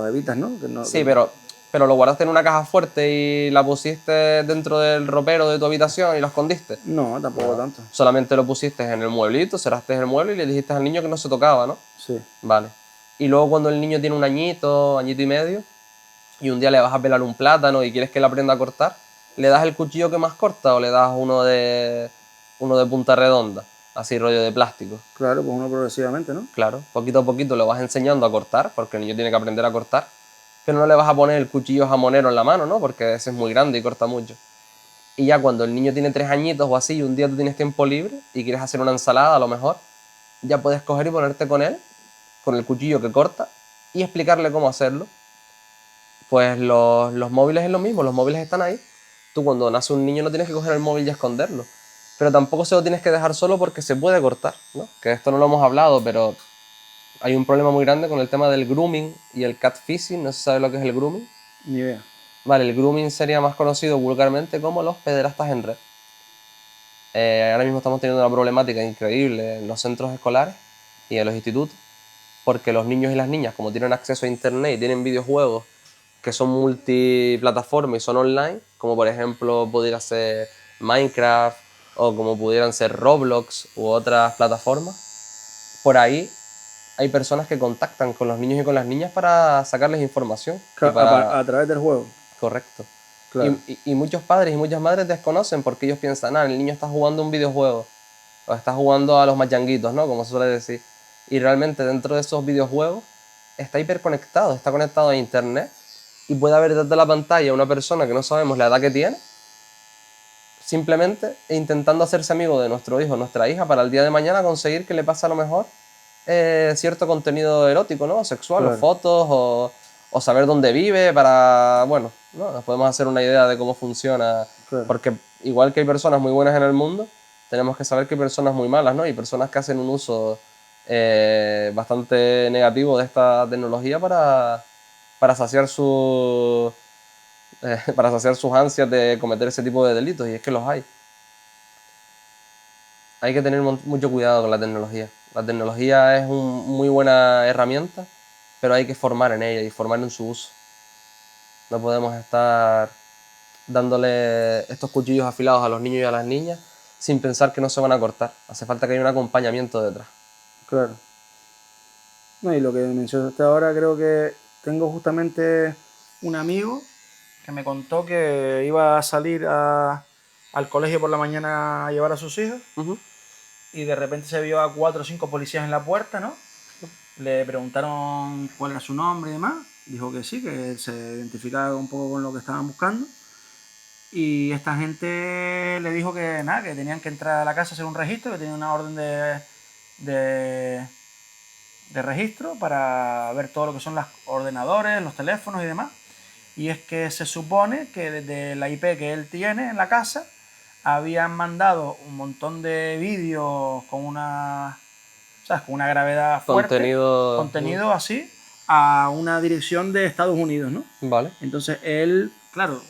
evitas, ¿no? Sí, pero lo guardaste en una caja fuerte y la pusiste dentro del ropero de tu habitación y lo escondiste. No, tampoco No. tanto. Solamente lo pusiste en el mueblito, cerraste el mueble y le dijiste al niño que no se tocaba, ¿no? Sí. Vale. Y luego cuando el niño tiene un añito, añito y medio, y un día le vas a pelar un plátano y quieres que él aprenda a cortar, ¿le das el cuchillo que más corta o le das uno de punta redonda? Así rollo de plástico. Claro, pues uno progresivamente, ¿no? Claro, poquito a poquito lo vas enseñando a cortar, porque el niño tiene que aprender a cortar, pero no le vas a poner el cuchillo jamonero en la mano, ¿no? Porque ese es muy grande y corta mucho. Y ya cuando el niño tiene 3 añitos o así y un día tú tienes tiempo libre y quieres hacer una ensalada a lo mejor, ya puedes coger y ponerte con él, con el cuchillo que corta, y explicarle cómo hacerlo. Pues los móviles es lo mismo, los móviles están ahí. Tú cuando nace un niño no tienes que coger el móvil y esconderlo. Pero tampoco se lo tienes que dejar solo porque se puede cortar, ¿no? Que esto no lo hemos hablado, pero hay un problema muy grande con el tema del grooming y el catfishing. No se sabe lo que es el grooming. Ni idea. Vale, el grooming sería más conocido vulgarmente como los pederastas en red. Ahora mismo estamos teniendo una problemática increíble en los centros escolares y en los institutos, porque los niños y las niñas, como tienen acceso a internet y tienen videojuegos que son multiplataforma y son online, como por ejemplo pudiera ser Minecraft o como pudieran ser Roblox u otras plataformas, por ahí hay personas que contactan con los niños y con las niñas para sacarles información. Y para... A través del juego. Correcto. Claro. Y muchos padres y muchas madres desconocen porque ellos piensan, el niño está jugando un videojuego o está jugando a los machanguitos, ¿no? Como se suele decir. Y realmente dentro de esos videojuegos está hiperconectado, está conectado a internet y puede haber desde la pantalla una persona que no sabemos la edad que tiene, simplemente intentando hacerse amigo de nuestro hijo o nuestra hija para el día de mañana conseguir que le pase a lo mejor cierto contenido erótico, ¿no? Sexual, Claro. o fotos, o saber dónde vive para, bueno, ¿no? Nos podemos hacer una idea de cómo funciona, Claro. porque igual que hay personas muy buenas en el mundo, tenemos que saber que hay personas muy malas, ¿no? Y personas que hacen un uso bastante negativo de esta tecnología para saciar para saciar sus ansias de cometer ese tipo de delitos, y es que los hay. Hay que tener mucho cuidado con la tecnología. La tecnología es una muy buena herramienta, pero hay que formar en ella y formar en su uso. No podemos estar dándole estos cuchillos afilados a los niños y a las niñas sin pensar que no se van a cortar. Hace falta que haya un acompañamiento detrás. Claro. No, y lo que mencionaste ahora, creo que tengo justamente un amigo que me contó que iba a salir al colegio por la mañana a llevar a sus hijos y de repente se vio a 4 o 5 policías en la puerta, ¿no? Le preguntaron cuál era su nombre y demás. Dijo que sí, que se identificaba un poco con lo que estaban buscando. Y esta gente le dijo que nada, que tenían que entrar a la casa a hacer un registro, que tenían una orden de registro para ver todo lo que son los ordenadores, los teléfonos y demás. Y es que se supone que desde la IP que él tiene en la casa habían mandado un montón de vídeos con una, ¿sabes?, con una gravedad fuerte, contenido así, a una dirección de Estados Unidos, ¿no? Vale. Entonces él, claro,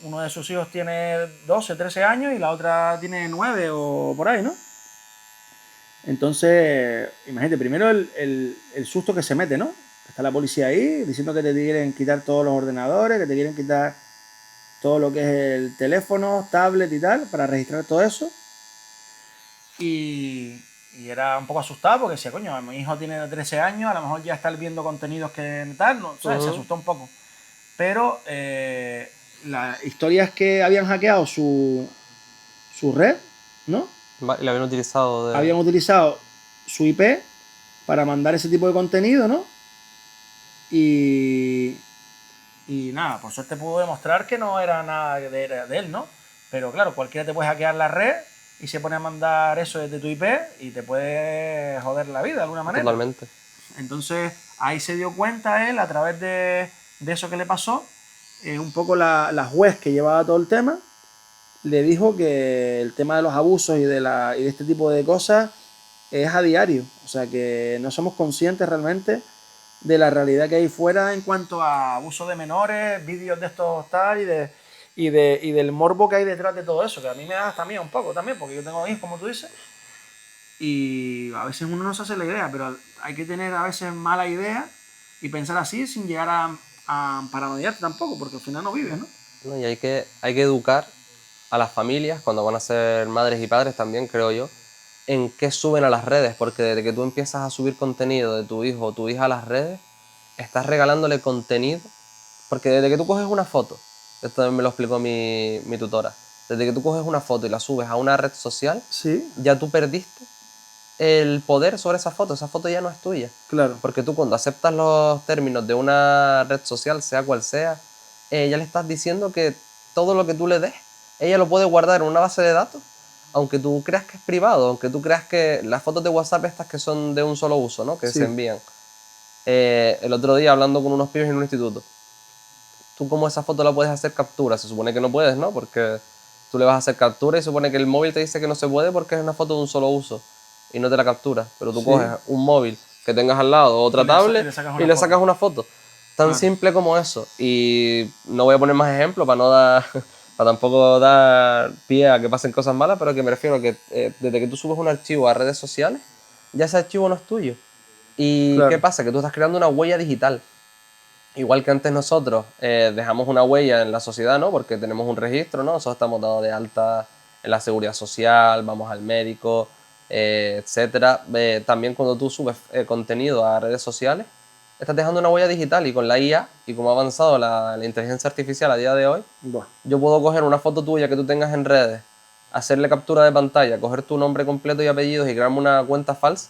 uno de sus hijos tiene 12, 13 años y la otra tiene 9 o por ahí, ¿no? Entonces, imagínate, primero el susto que se mete, ¿no? Está la policía ahí diciendo que te quieren quitar todos los ordenadores, que te quieren quitar todo lo que es el teléfono, tablet y tal, para registrar todo eso. Y era un poco asustado porque decía, coño, mi hijo tiene 13 años, a lo mejor ya está viendo contenidos que tal, ¿no? ¿Sabes? Se asustó un poco. Pero la historia es que habían hackeado su red, ¿no? Y la habían utilizado Habían utilizado su IP para mandar ese tipo de contenido, ¿no? Y nada, por suerte pudo demostrar que no era nada de él, ¿no? Pero claro, cualquiera te puede hackear la red y se pone a mandar eso desde tu IP y te puede joder la vida de alguna manera. Totalmente. Entonces ahí se dio cuenta él, a través de eso que le pasó, un poco la juez que llevaba todo el tema, le dijo que el tema de los abusos y de este tipo de cosas es a diario. O sea que no somos conscientes realmente de la realidad que hay fuera en cuanto a abuso de menores, vídeos de estos tal y del morbo que hay detrás de todo eso, que a mí me da hasta miedo un poco también, porque yo tengo hijos, como tú dices, y a veces uno no se hace la idea, pero hay que tener a veces mala idea y pensar así sin llegar a paranoiarte tampoco, porque al final no vives, ¿no? Y hay que educar a las familias, cuando van a ser madres y padres también, creo yo, en qué suben a las redes, porque desde que tú empiezas a subir contenido de tu hijo o tu hija a las redes, estás regalándole contenido, porque desde que tú coges una foto, esto también me lo explicó mi tutora, desde que tú coges una foto y la subes a una red social, sí, ya tú perdiste el poder sobre esa foto ya no es tuya. Claro. Porque tú cuando aceptas los términos de una red social, sea cual sea, ya le estás diciendo que todo lo que tú le des, ella lo puede guardar en una base de datos, aunque tú creas que es privado, aunque tú creas que las fotos de WhatsApp estas que son de un solo uso, ¿no? Que Sí. se envían. El otro día hablando con unos pibes en un instituto, tú como esa foto la puedes hacer captura, se supone que no puedes, ¿no? Porque tú le vas a hacer captura y se supone que el móvil te dice que no se puede porque es una foto de un solo uso y no te la captura. Pero tú coges un móvil que tengas al lado, otra tablet, y le sacas una foto. Tan simple como eso. Y no voy a poner más ejemplos para no dar, para tampoco dar pie a que pasen cosas malas, pero que me refiero a que desde que tú subes un archivo a redes sociales, ya ese archivo no es tuyo. ¿Y qué Claro. pasa? Que tú estás creando una huella digital. Igual que antes nosotros dejamos una huella en la sociedad, ¿no? Porque tenemos un registro, ¿no? Nosotros estamos dados de alta en la seguridad social, vamos al médico, etcétera. También cuando tú subes contenido a redes sociales, estás dejando una huella digital y con la IA y como ha avanzado la inteligencia artificial a día de hoy, Buah. yo puedo coger una foto tuya que tú tengas en redes, hacerle captura de pantalla, coger tu nombre completo y apellidos y crearme una cuenta falsa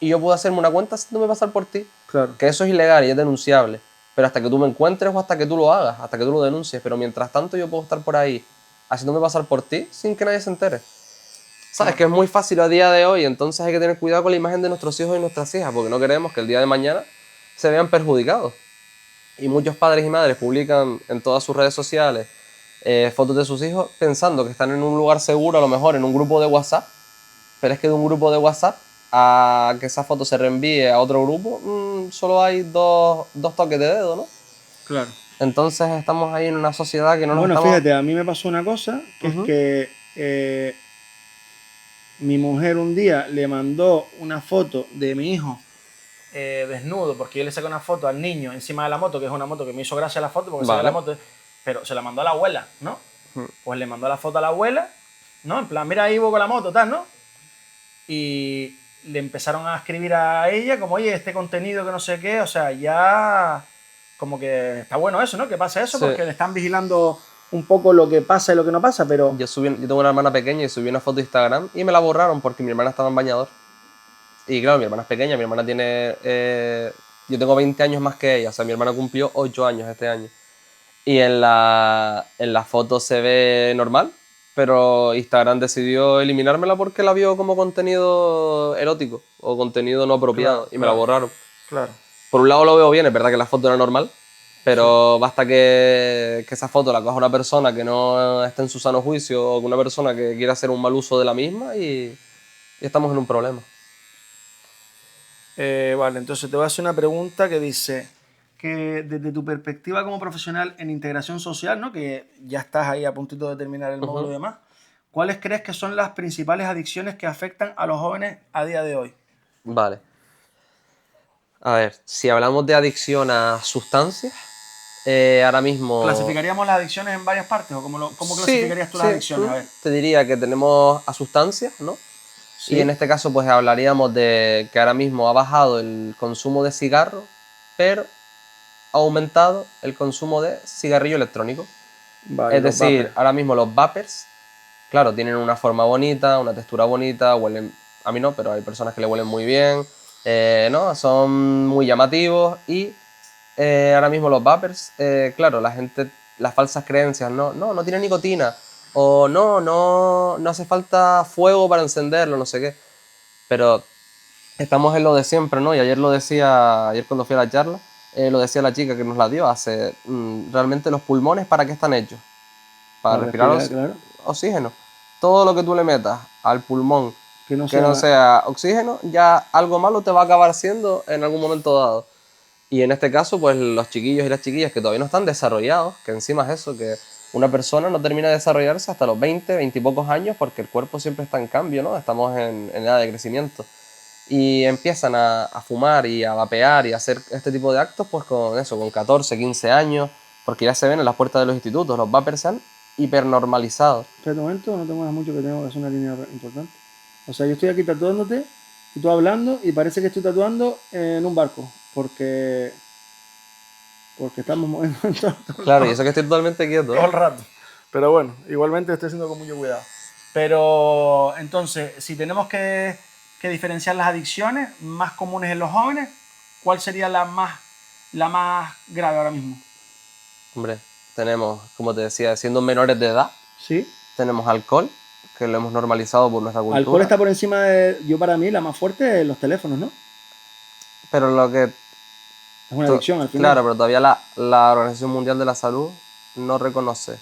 y yo puedo hacerme una cuenta haciéndome pasar por ti. Claro. Que eso es ilegal y es denunciable. Pero hasta que tú me encuentres o hasta que tú lo hagas, hasta que tú lo denuncies. Pero mientras tanto yo puedo estar por ahí haciéndome pasar por ti sin que nadie se entere. Sabes que es muy fácil a día de hoy, entonces hay que tener cuidado con la imagen de nuestros hijos y nuestras hijas, porque no queremos que el día de mañana se vean perjudicados. Y muchos padres y madres publican en todas sus redes sociales fotos de sus hijos pensando que están en un lugar seguro, a lo mejor en un grupo de WhatsApp, pero es que de un grupo de WhatsApp a que esa foto se reenvíe a otro grupo, solo hay dos toques de dedo, ¿no? Claro. Entonces estamos ahí en una sociedad que no nos Bueno, estamos... fíjate, a mí me pasó una cosa, que es que mi mujer un día le mandó una foto de mi hijo desnudo, porque yo le saqué una foto al niño encima de la moto, que es una moto que me hizo gracia la foto, porque se ve la moto, pero se la mandó a la abuela, ¿no? Pues le mandó la foto a la abuela, ¿no? En plan, mira ahí voy con la moto, tal, ¿no? Y le empezaron a escribir a ella como, oye, este contenido que no sé qué, o sea, ya como que está bueno eso, ¿no? Que pasa eso, Sí. porque le están vigilando un poco lo que pasa y lo que no pasa, pero... Yo tengo una hermana pequeña y subí una foto de Instagram y me la borraron porque mi hermana estaba en bañador. Y claro, mi hermana es pequeña, mi hermana tiene... yo tengo 20 años más que ella, o sea, mi hermana cumplió 8 años este año. Y en la foto se ve normal, pero Instagram decidió eliminármela porque la vio como contenido erótico o contenido no apropiado y me la borraron. Claro. Por un lado lo veo bien, es verdad que la foto era normal, pero basta que esa foto la coja una persona que no esté en su sano juicio o una persona que quiera hacer un mal uso de la misma y estamos en un problema. Vale, entonces te voy a hacer una pregunta que dice que desde tu perspectiva como profesional en integración social, ¿no? Que ya estás ahí a puntito de terminar el módulo y demás, ¿cuáles crees que son las principales adicciones que afectan a los jóvenes a día de hoy? Vale. A ver, si hablamos de adicción a sustancias, ahora mismo... ¿Clasificaríamos las adicciones en varias partes o cómo clasificarías tú las adicciones? A ver. Te diría que tenemos a sustancias, ¿no? Sí. Y en este caso pues hablaríamos de que ahora mismo ha bajado el consumo de cigarro, pero ha aumentado el consumo de cigarrillo electrónico. Vale, Es los decir, vapers. ahora mismo los vapers, claro, tienen una forma bonita, una textura bonita, huelen, a mí no, pero hay personas que le huelen muy bien, ¿no? Son muy llamativos y ahora mismo los vapers, claro, la gente, las falsas creencias, no tiene nicotina, o no hace falta fuego para encenderlo, no sé qué, pero estamos en lo de siempre, ¿no? Y ayer lo decía, ayer cuando fui a la charla, lo decía la chica que nos la dio, realmente los pulmones, ¿para qué están hechos? Para respirar claro. oxígeno. Todo lo que tú le metas al pulmón Que no que no sea oxígeno, ya algo malo te va a acabar siendo en algún momento dado. Y en este caso, pues los chiquillos y las chiquillas que todavía no están desarrollados, que encima es eso, que una persona no termina de desarrollarse hasta los 20, 20 y pocos años porque el cuerpo siempre está en cambio, ¿no? Estamos en edad de crecimiento. Y empiezan a fumar y a vapear y a hacer este tipo de actos, pues con eso, con 14, 15 años, porque ya se ven en las puertas de los institutos, los vapers se han hipernormalizado. Espera un momento, no te muevas mucho que tengo que hacer una línea importante. O sea, yo estoy aquí tatuándote y tú hablando y parece que estoy tatuando en un barco porque estamos moviendo Claro, y eso que estoy totalmente quieto. todo el rato. Pero bueno, igualmente estoy haciendo con mucho cuidado. Pero entonces, si tenemos que diferenciar las adicciones más comunes en los jóvenes, ¿cuál sería la más grave ahora mismo? Hombre, tenemos, como te decía, siendo menores de edad, Sí. tenemos alcohol, que lo hemos normalizado por nuestra cultura. Alcohol está por encima de, yo para mí, la más fuerte es los teléfonos, ¿no? Pero lo que... Es una adicción al final. Claro, pero todavía la Organización Mundial de la Salud no reconoce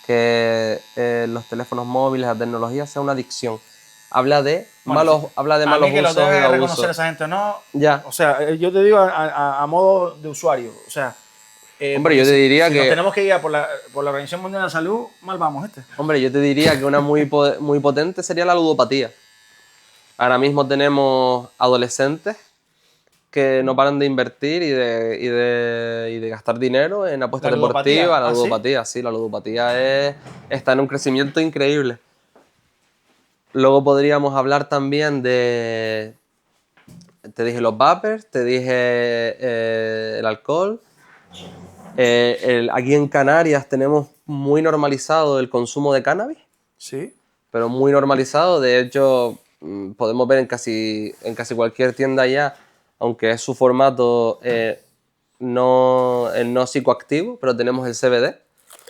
que los teléfonos móviles, la tecnología, sea una adicción. Bueno, habla de a malos mí que lo usos tenga y que reconocer abusos. esa gente o no, Ya. o sea, yo te digo a modo de usuario, o sea, Hombre, porque yo te diría si nos que tenemos que guiar por la Organización Mundial de la Salud, mal vamos este. Hombre, yo te diría que una muy potente sería la ludopatía. Ahora mismo tenemos adolescentes que no paran de invertir y de gastar dinero en apuestas La ludopatía, deportivas. La ¿ah, sí? ludopatía, sí, la ludopatía está en un crecimiento increíble. Luego podríamos hablar también te dije los vapers, te dije el alcohol. Aquí en Canarias tenemos muy normalizado el consumo de cannabis. Sí. Pero muy normalizado. De hecho, podemos ver en casi cualquier tienda ya, aunque es su formato no psicoactivo, pero tenemos el CBD.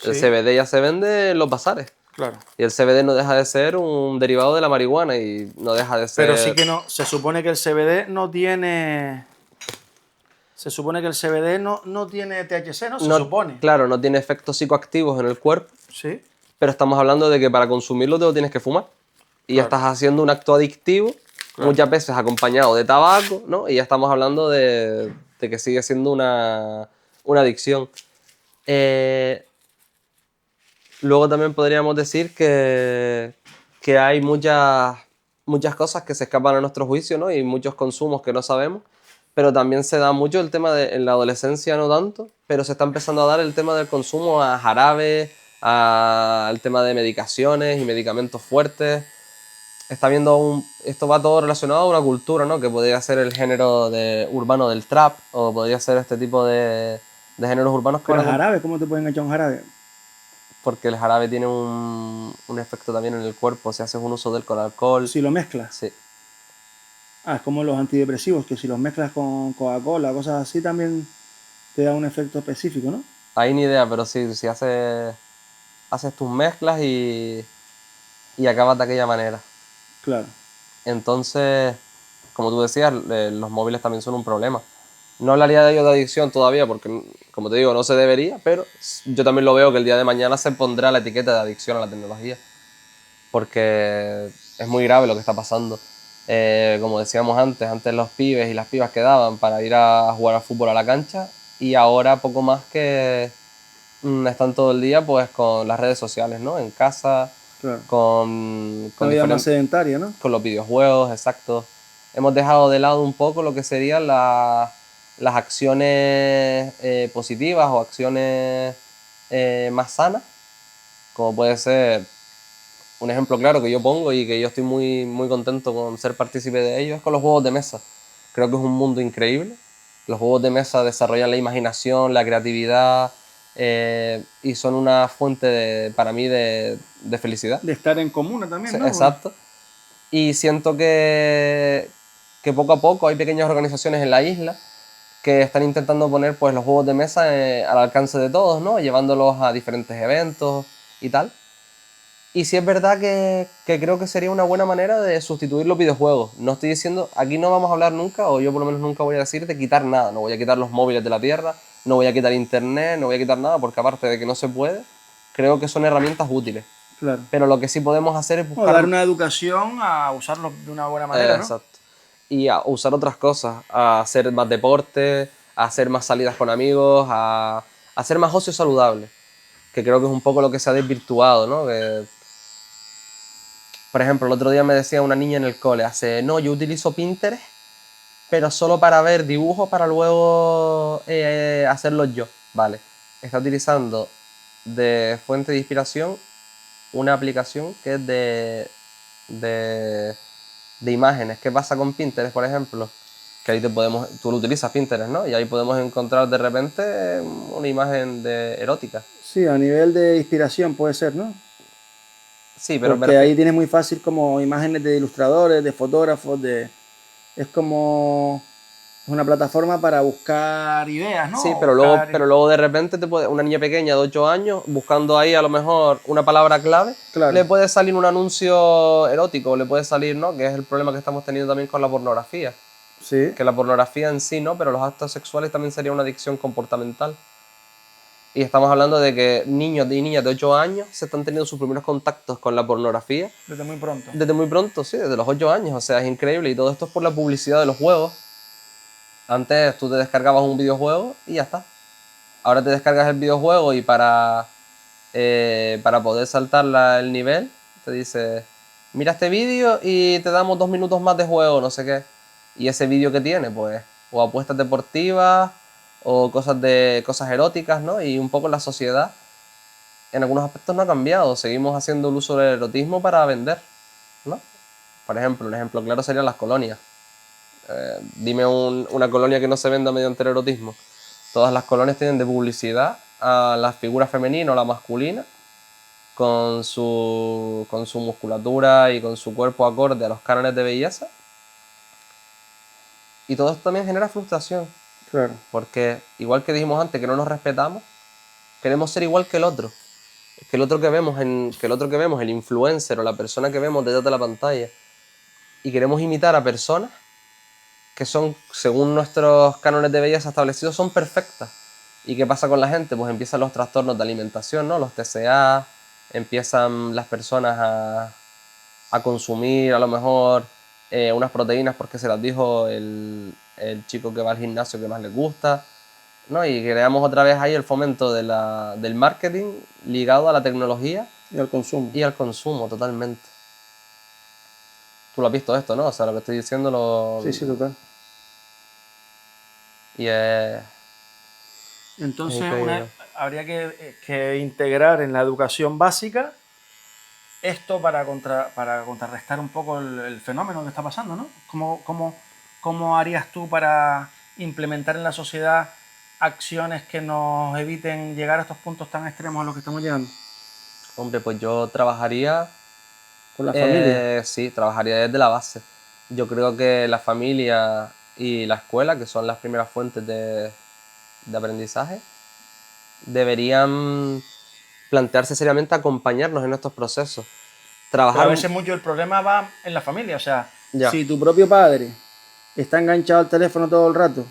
El Sí, CBD ya se vende en los bazares. claro. Y el CBD no deja de ser un derivado de la marihuana y no deja de Pero sí ser... que no, se supone que el CBD no tiene. Se supone que el CBD no tiene THC, ¿no? Se No, supone. claro, no tiene efectos psicoactivos en el cuerpo, Sí, pero estamos hablando de que para consumirlo te lo tienes que fumar. Y ya claro, estás haciendo un acto adictivo, claro. muchas veces acompañado de tabaco, ¿no? Y ya estamos hablando de que sigue siendo una adicción. Eh, Luego también podríamos decir que hay muchas cosas que se escapan a nuestro juicio, ¿no? Y muchos consumos que no sabemos. Pero también se da mucho el tema en la adolescencia, no tanto, pero se está empezando a dar el tema del consumo a jarabe, al tema de medicaciones y medicamentos fuertes. Esto va todo relacionado a una cultura, ¿no? Que podría ser el género urbano del trap, o podría ser este tipo de géneros urbanos que Pero van el jarabe, ¿cómo te pueden echar un jarabe? porque el jarabe tiene un efecto también en el cuerpo, si haces un uso del con alcohol. Si lo mezclas. Sí. Ah, es como los antidepresivos, que si los mezclas con Coca-Cola, cosas así, también te da un efecto específico, ¿no? Hay ni idea, pero sí, si haces tus mezclas y acabas de aquella manera. Claro. Entonces, como tú decías, los móviles también son un problema. No hablaría de ello de adicción todavía porque, como te digo, no se debería, pero yo también lo veo que el día de mañana se pondrá la etiqueta de adicción a la tecnología. Porque es muy grave lo que está pasando. Como decíamos antes los pibes y las pibas quedaban para ir a jugar al fútbol a la cancha y ahora poco más que están todo el día pues con las redes sociales, ¿no? En casa, Claro. con Una vida más diferentes sedentaria, ¿no? con los videojuegos, exacto. Hemos dejado de lado un poco lo que serían las acciones positivas o acciones más sanas, como puede ser un ejemplo claro que yo pongo y que yo estoy muy contento con ser partícipe de ello, es con los juegos de mesa. Creo que es un mundo increíble. Los juegos de mesa desarrollan la imaginación, la creatividad y son una fuente para mí de felicidad. De estar en comuna también, ¿no? Exacto. Y siento que poco a poco hay pequeñas organizaciones en la isla que están intentando poner pues, los juegos de mesa al alcance de todos, ¿no? Llevándolos a diferentes eventos y tal. Y sí es verdad que creo que sería una buena manera de sustituir los videojuegos. No estoy diciendo, aquí no vamos a hablar nunca, o yo por lo menos nunca voy a decir de quitar nada. No voy a quitar los móviles de la Tierra, no voy a quitar internet, no voy a quitar nada, porque aparte de que no se puede, creo que son herramientas útiles. Claro. Pero lo que sí podemos hacer es O buscar... dar una educación a usarlo de una buena manera, ¿no? Exacto. Y a usar otras cosas, a hacer más deporte, a hacer más salidas con amigos, a hacer más ocio saludable, que creo que es un poco lo que se ha desvirtuado, ¿no? Por ejemplo, el otro día me decía una niña en el cole, no, yo utilizo Pinterest, pero solo para ver dibujos para luego hacerlos yo. Vale, está utilizando de fuente de inspiración una aplicación que es de imágenes. ¿Qué pasa con Pinterest, por ejemplo? Que ahí tú lo utilizas Pinterest, ¿no? Y ahí podemos encontrar de repente una imagen erótica. Sí, a nivel de inspiración puede ser, ¿no? Sí, pero me Porque refiero... ahí tienes muy fácil como imágenes de ilustradores, de fotógrafos, de... Es como... Es una plataforma para buscar ideas, ¿no? Sí, O pero buscar... luego de repente una niña pequeña de 8 años, buscando ahí a lo mejor una palabra clave, Claro, le puede salir un anuncio erótico, le puede salir, ¿no? Que es el problema que estamos teniendo también con la pornografía. sí, Que la pornografía en sí, ¿no? Pero los actos sexuales también sería una adicción comportamental. Y estamos hablando de que niños y niñas de 8 años se están teniendo sus primeros contactos con la pornografía. Desde muy pronto. Desde muy pronto, sí, desde los 8 años. O sea, es increíble. Y todo esto es por la publicidad de los juegos. Antes tú te descargabas un videojuego y ya está. Ahora te descargas el videojuego y para poder saltar el nivel, te dice, mira este vídeo y te damos 2 minutos más de juego, no sé qué. Y ese vídeo que tiene, pues, o apuestas deportivas, o cosas eróticas, ¿no? Y un poco la sociedad, en algunos aspectos no ha cambiado. Seguimos haciendo el uso del erotismo para vender, ¿no? Por ejemplo, un ejemplo claro serían las colonias. Dime una colonia que no se venda mediante el erotismo. Todas las colonias tienen de publicidad a la figura femenina o la masculina con su musculatura y con su cuerpo acorde a los cánones de belleza. Y todo esto también genera frustración. Claro. Porque, igual que dijimos antes, que no nos respetamos, queremos ser igual que el otro. Que el otro que vemos, el influencer o la persona que vemos detrás de la pantalla. Y queremos imitar a personas que son, según nuestros cánones de belleza establecidos, son perfectas. ¿Y qué pasa con la gente? Pues empiezan los trastornos de alimentación, ¿no? Los TCA, empiezan las personas a consumir a lo mejor unas proteínas porque se las dijo el chico que va al gimnasio que más les gusta, ¿no? Y creamos otra vez ahí el fomento del marketing ligado a la tecnología Y al consumo. y al consumo, totalmente. Tú lo has visto esto, ¿no? O sea, lo que estoy diciendo lo... Sí, total. Y es... Entonces, increíble. habría que integrar en la educación básica esto para contrarrestar un poco el fenómeno que está pasando, ¿no? ¿Cómo harías tú para implementar en la sociedad acciones que nos eviten llegar a estos puntos tan extremos a los que estamos llegando? Hombre, pues yo trabajaría... ¿Con la familia? Sí, trabajaría desde la base. Yo creo que la familia y la escuela, que son las primeras fuentes de aprendizaje, deberían plantearse seriamente acompañarnos en estos procesos. Pero a veces mucho el problema va en la familia, o sea, Ya. si tu propio padre está enganchado al teléfono todo el rato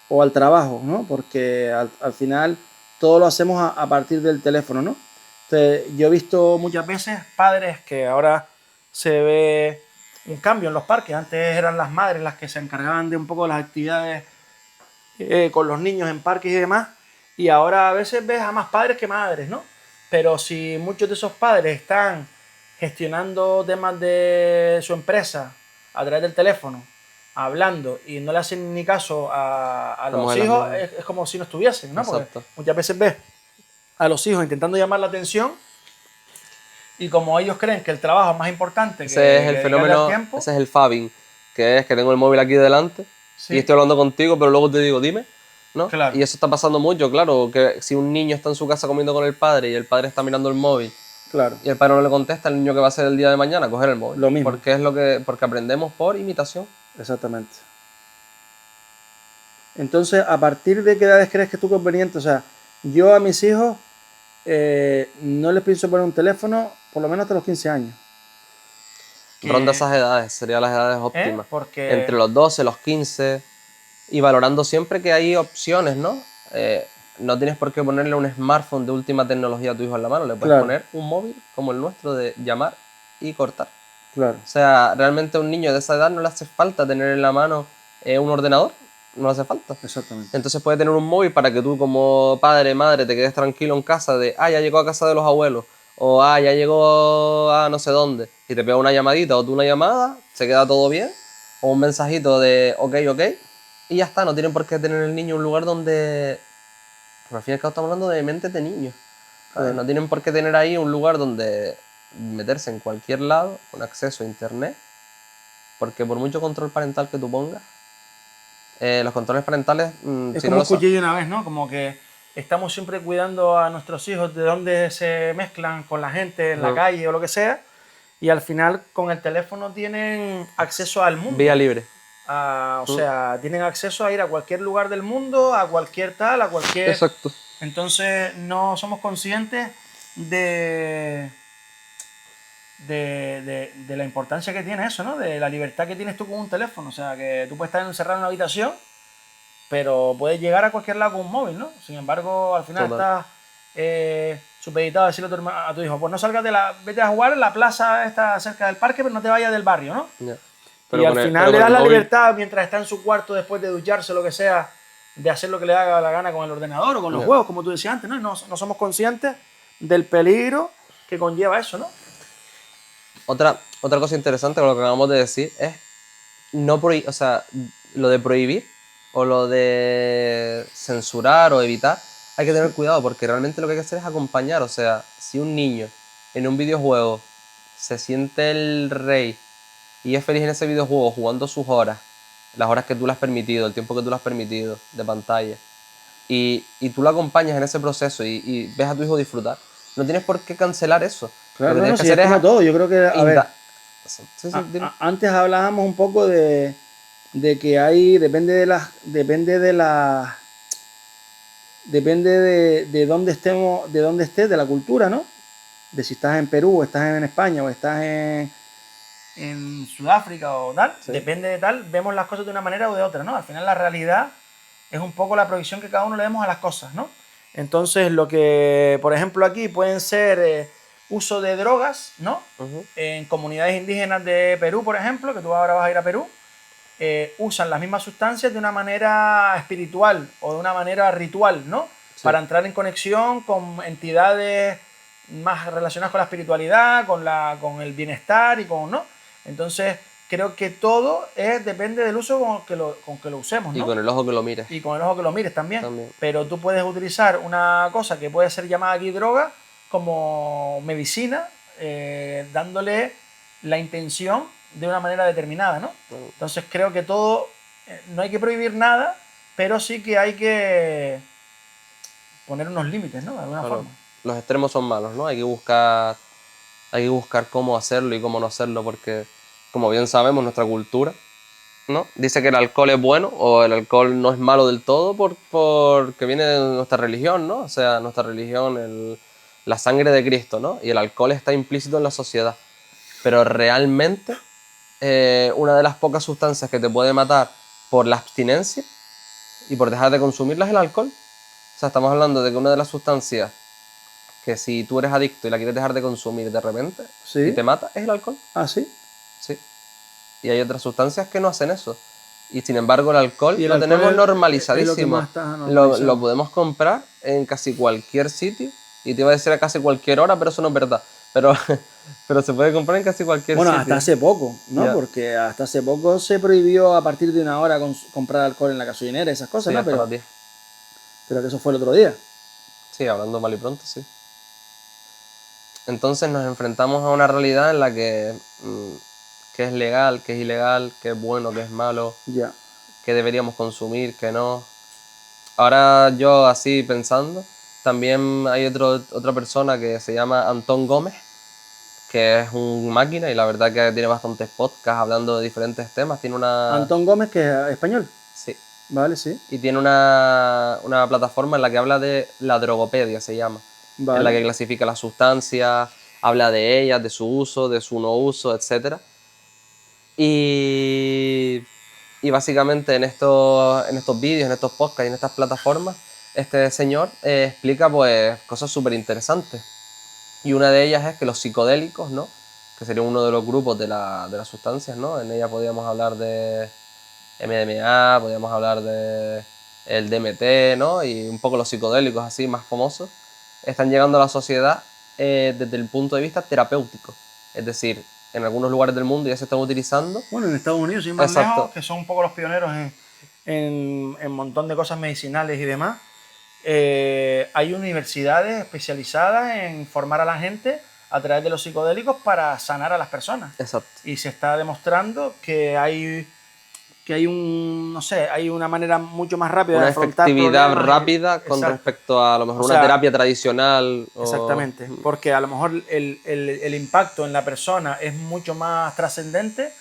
o al trabajo, ¿no? Porque al final todo lo hacemos a partir del teléfono, ¿no? Entonces, yo he visto muchas veces padres que ahora se ve un cambio en los parques. Antes eran las madres las que se encargaban de un poco de las actividades con los niños en parques y demás. Y ahora a veces ves a más padres que madres, ¿no? Pero si muchos de esos padres están gestionando temas de su empresa a través del teléfono, hablando y no le hacen ni caso a los hijos, es como si no estuviesen, ¿no? Porque muchas veces ves a los hijos intentando llamar la atención y como ellos creen que el trabajo es más importante ese es el fenómeno, tiempo, ese es el fabbing, que es que tengo el móvil aquí delante y estoy hablando contigo, pero luego te digo, dime, ¿no? Claro. Y eso está pasando mucho, claro, que si un niño está en su casa comiendo con el padre y el padre está mirando el móvil, claro, y el padre no le contesta, el niño que va a hacer el día de mañana, coger el móvil. Lo mismo. Porque aprendemos por imitación. Exactamente. Entonces, ¿a partir de qué edades crees que tú conveniente? O sea, yo a mis hijos no les pienso poner un teléfono por lo menos hasta los 15 años. Ronda esas edades, serían las edades óptimas. Porque... Entre los 12, los 15, y valorando siempre que hay opciones, ¿no? No tienes por qué ponerle un smartphone de última tecnología a tu hijo en la mano, le puedes poner un móvil como el nuestro de llamar y cortar. Claro. O sea, realmente a un niño de esa edad no le hace falta tener en la mano un ordenador, no le hace falta. Exactamente. Entonces puede tener un móvil para que tú como padre, madre, te quedes tranquilo en casa de, ya llegó a casa de los abuelos, o ya llegó a no sé dónde, y te pega una llamadita o tú una llamada, se queda todo bien, o un mensajito de ok, y ya está, no tienen por qué tener el niño un lugar donde... Pero al fin y al cabo estamos hablando de mentes de niños. No tienen por qué tener ahí un lugar donde meterse en cualquier lado con acceso a internet, porque por mucho control parental que tú pongas, los controles parentales... es como escuché yo una vez, ¿no? Como que estamos siempre cuidando a nuestros hijos de dónde se mezclan con la gente en la calle o lo que sea, y al final con el teléfono tienen acceso al mundo. Vía libre. O sea, tienen acceso a ir a cualquier lugar del mundo, a cualquier tal, a cualquier... Exacto. Entonces no somos conscientes de la importancia que tiene eso, ¿no? De la libertad que tienes tú con un teléfono. O sea, que tú puedes estar encerrado en una habitación, pero puedes llegar a cualquier lado con un móvil, ¿no? Sin embargo, al final estás supeditado a decirle a tu hijo, pues no salgas vete a jugar en la plaza esta cerca del parque, pero no te vayas del barrio, ¿no? Ya. Y al final pero le con das el la móvil, libertad mientras está en su cuarto después de ducharse, lo que sea, de hacer lo que le haga la gana con el ordenador o con los ya. juegos, como tú decías antes, ¿no? Y no somos conscientes del peligro que conlleva eso, ¿no? Otra cosa interesante con lo que acabamos de decir es no o sea, lo de prohibir o lo de censurar o evitar, hay que tener cuidado porque realmente lo que hay que hacer es acompañar. O sea, si un niño en un videojuego se siente el rey y es feliz en ese videojuego jugando sus horas, las horas que tú le has permitido, el tiempo que tú le has permitido de pantalla, y tú lo acompañas en ese proceso y ves a tu hijo disfrutar, no tienes por qué cancelar eso. Lo Claro, que no, tienes no, que si es hacer es como todo, yo creo que, a ver, Sí, sí, dime. antes hablábamos un poco de que depende de dónde estemos, de dónde estés, de la cultura, ¿no? De si estás en Perú, o estás en España, o estás en Sudáfrica o tal, Sí. depende de tal, vemos las cosas de una manera o de otra, ¿no? Al final la realidad es un poco la provisión que cada uno le demos a las cosas, ¿no? Entonces lo que, por ejemplo, aquí pueden ser uso de drogas, ¿no? En comunidades indígenas de Perú, por ejemplo, que tú ahora vas a ir a Perú, usan las mismas sustancias de una manera espiritual o de una manera ritual, ¿no? Sí. Para entrar en conexión con entidades más relacionadas con la espiritualidad, con el bienestar y con, ¿no? Entonces, creo que todo depende del uso con que lo usemos, ¿no? Y con el ojo que lo mires. Y con el ojo que lo mires también. También. Pero tú puedes utilizar una cosa que puede ser llamada aquí droga como medicina, dándole la intención de una manera determinada, ¿no? Entonces creo que todo, no hay que prohibir nada, pero sí que hay que poner unos límites, ¿no? De alguna Claro, forma. los extremos son malos, ¿no? Hay que buscar cómo hacerlo y cómo no hacerlo, porque, como bien sabemos, nuestra cultura, ¿no? Dice que el alcohol es bueno o el alcohol no es malo del todo porque viene de nuestra religión, ¿no? O sea, nuestra religión, la sangre de Cristo, ¿no? Y el alcohol está implícito en la sociedad. Pero realmente, una de las pocas sustancias que te puede matar por la abstinencia y por dejar de consumirla es el alcohol. O sea, estamos hablando de que una de las sustancias que si tú eres adicto y la quieres dejar de consumir de repente ¿Sí? y te mata, es el alcohol. ¿Ah, sí? Sí. Y hay otras sustancias que no hacen eso. Y sin embargo el alcohol Y el lo alcohol tenemos es lo que normalizadísimo. más está normalizado. Lo podemos comprar en casi cualquier sitio. Y te iba a decir a casi cualquier hora, pero eso no es verdad. Pero, pero se puede comprar en casi cualquier Bueno, sitio. hasta hace poco, ¿no? Ya. Porque hasta hace poco se prohibió a partir de una hora comprar alcohol en la gasolinera, esas cosas, Sí, ¿no? hasta las 10. Pero que eso fue el otro día. Sí, hablando mal y pronto, sí. Entonces nos enfrentamos a una realidad en la que qué es legal, qué es ilegal, qué es bueno, qué es malo, Ya. qué deberíamos consumir, qué no. Ahora yo así pensando, también hay otra persona que se llama Antón Gómez, que es un máquina y la verdad que tiene bastantes podcasts hablando de diferentes temas. Tiene una... Antón Gómez, que es español. Sí. Vale, sí. Y tiene una plataforma en la que habla de la drogopedia, se llama. Vale. En la que clasifica las sustancias, habla de ellas, de su uso, de su no uso, etc. Y básicamente en estos vídeos, en estos podcasts y en estas plataformas, este señor explica pues cosas súper interesantes. Y una de ellas es que los psicodélicos, ¿no? Que sería uno de los grupos de las sustancias, ¿no? En ella podríamos hablar de MDMA, podríamos hablar de el DMT, ¿no? Y un poco los psicodélicos así más famosos, están llegando a la sociedad desde el punto de vista terapéutico. Es decir, en algunos lugares del mundo ya se están utilizando. Bueno, en Estados Unidos, sin más Exacto. lejos, que son un poco los pioneros en un montón de cosas medicinales y demás, hay universidades especializadas en formar a la gente a través de los psicodélicos para sanar a las personas. Exacto. Y se está demostrando que hay no sé, hay una manera mucho más rápida Una de afrontar efectividad problemas. rápida con Exacto. respecto a lo mejor O una sea, terapia tradicional. Exactamente, porque a lo mejor el impacto en la persona es mucho más trascendente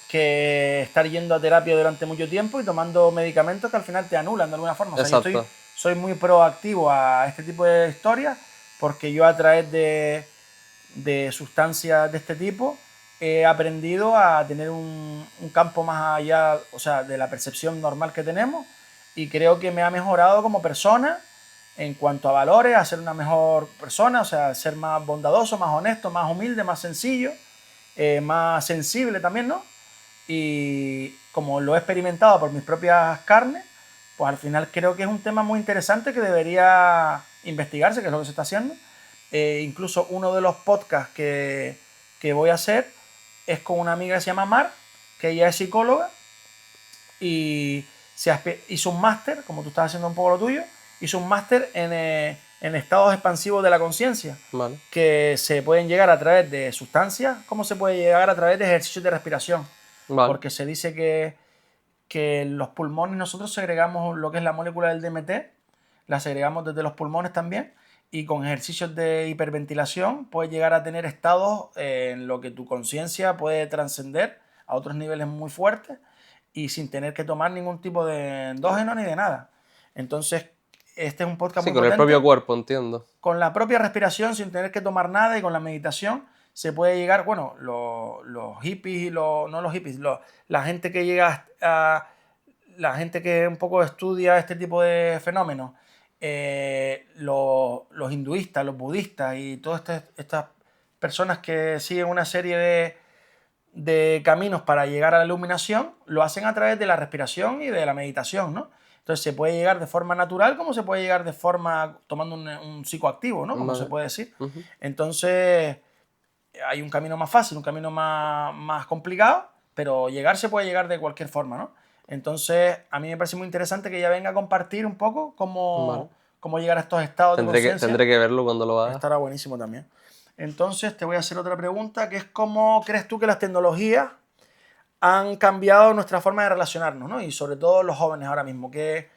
que estar yendo a terapia durante mucho tiempo y tomando medicamentos que al final te anulan de alguna forma. O sea, Exacto. yo soy muy proactivo a este tipo de historias porque yo a través de sustancias de este tipo he aprendido a tener un campo más allá, o sea, de la percepción normal que tenemos, y creo que me ha mejorado como persona en cuanto a valores, a ser una mejor persona, o sea, ser más bondadoso, más honesto, más humilde, más sencillo, más sensible también, ¿no? Y como lo he experimentado por mis propias carnes, pues al final creo que es un tema muy interesante que debería investigarse, que es lo que se está haciendo. Incluso uno de los podcasts que voy a hacer es con una amiga que se llama Mar, que ella es psicóloga y hizo un máster, como tú estás haciendo un poco lo tuyo, hizo un máster en estados expansivos de la conciencia, Vale. que se pueden llegar a través de sustancias, como se puede llegar a través de ejercicios de respiración. Vale. Porque se dice que los pulmones, nosotros segregamos lo que es la molécula del DMT, la segregamos desde los pulmones también, y con ejercicios de hiperventilación puedes llegar a tener estados en lo que tu conciencia puede trascender a otros niveles muy fuertes y sin tener que tomar ningún tipo de endógeno ni de nada. Entonces, este es un podcast Sí, muy con el potente. propio cuerpo, entiendo. Con la propia respiración, sin tener que tomar nada, y con la meditación se puede llegar, bueno, los hippies y no los hippies, la gente que llega la gente que un poco estudia este tipo de fenómenos, los hinduistas, los budistas y todas estas personas que siguen una serie de caminos para llegar a la iluminación, lo hacen a través de la respiración y de la meditación, ¿no? Entonces se puede llegar de forma natural como se puede llegar de forma tomando un psicoactivo, ¿no? Como Vale. se puede decir. Ujú. Entonces hay un camino más fácil, un camino más complicado, pero llegar se puede llegar de cualquier forma, ¿no? Entonces a mí me parece muy interesante que ella venga a compartir un poco Vale. cómo llegar a estos estados de conciencia. Tendré que verlo cuando lo haga. Estará buenísimo también. Entonces te voy a hacer otra pregunta, que es ¿cómo crees tú que las tecnologías han cambiado nuestra forma de relacionarnos, ¿no? Y sobre todo los jóvenes ahora mismo, que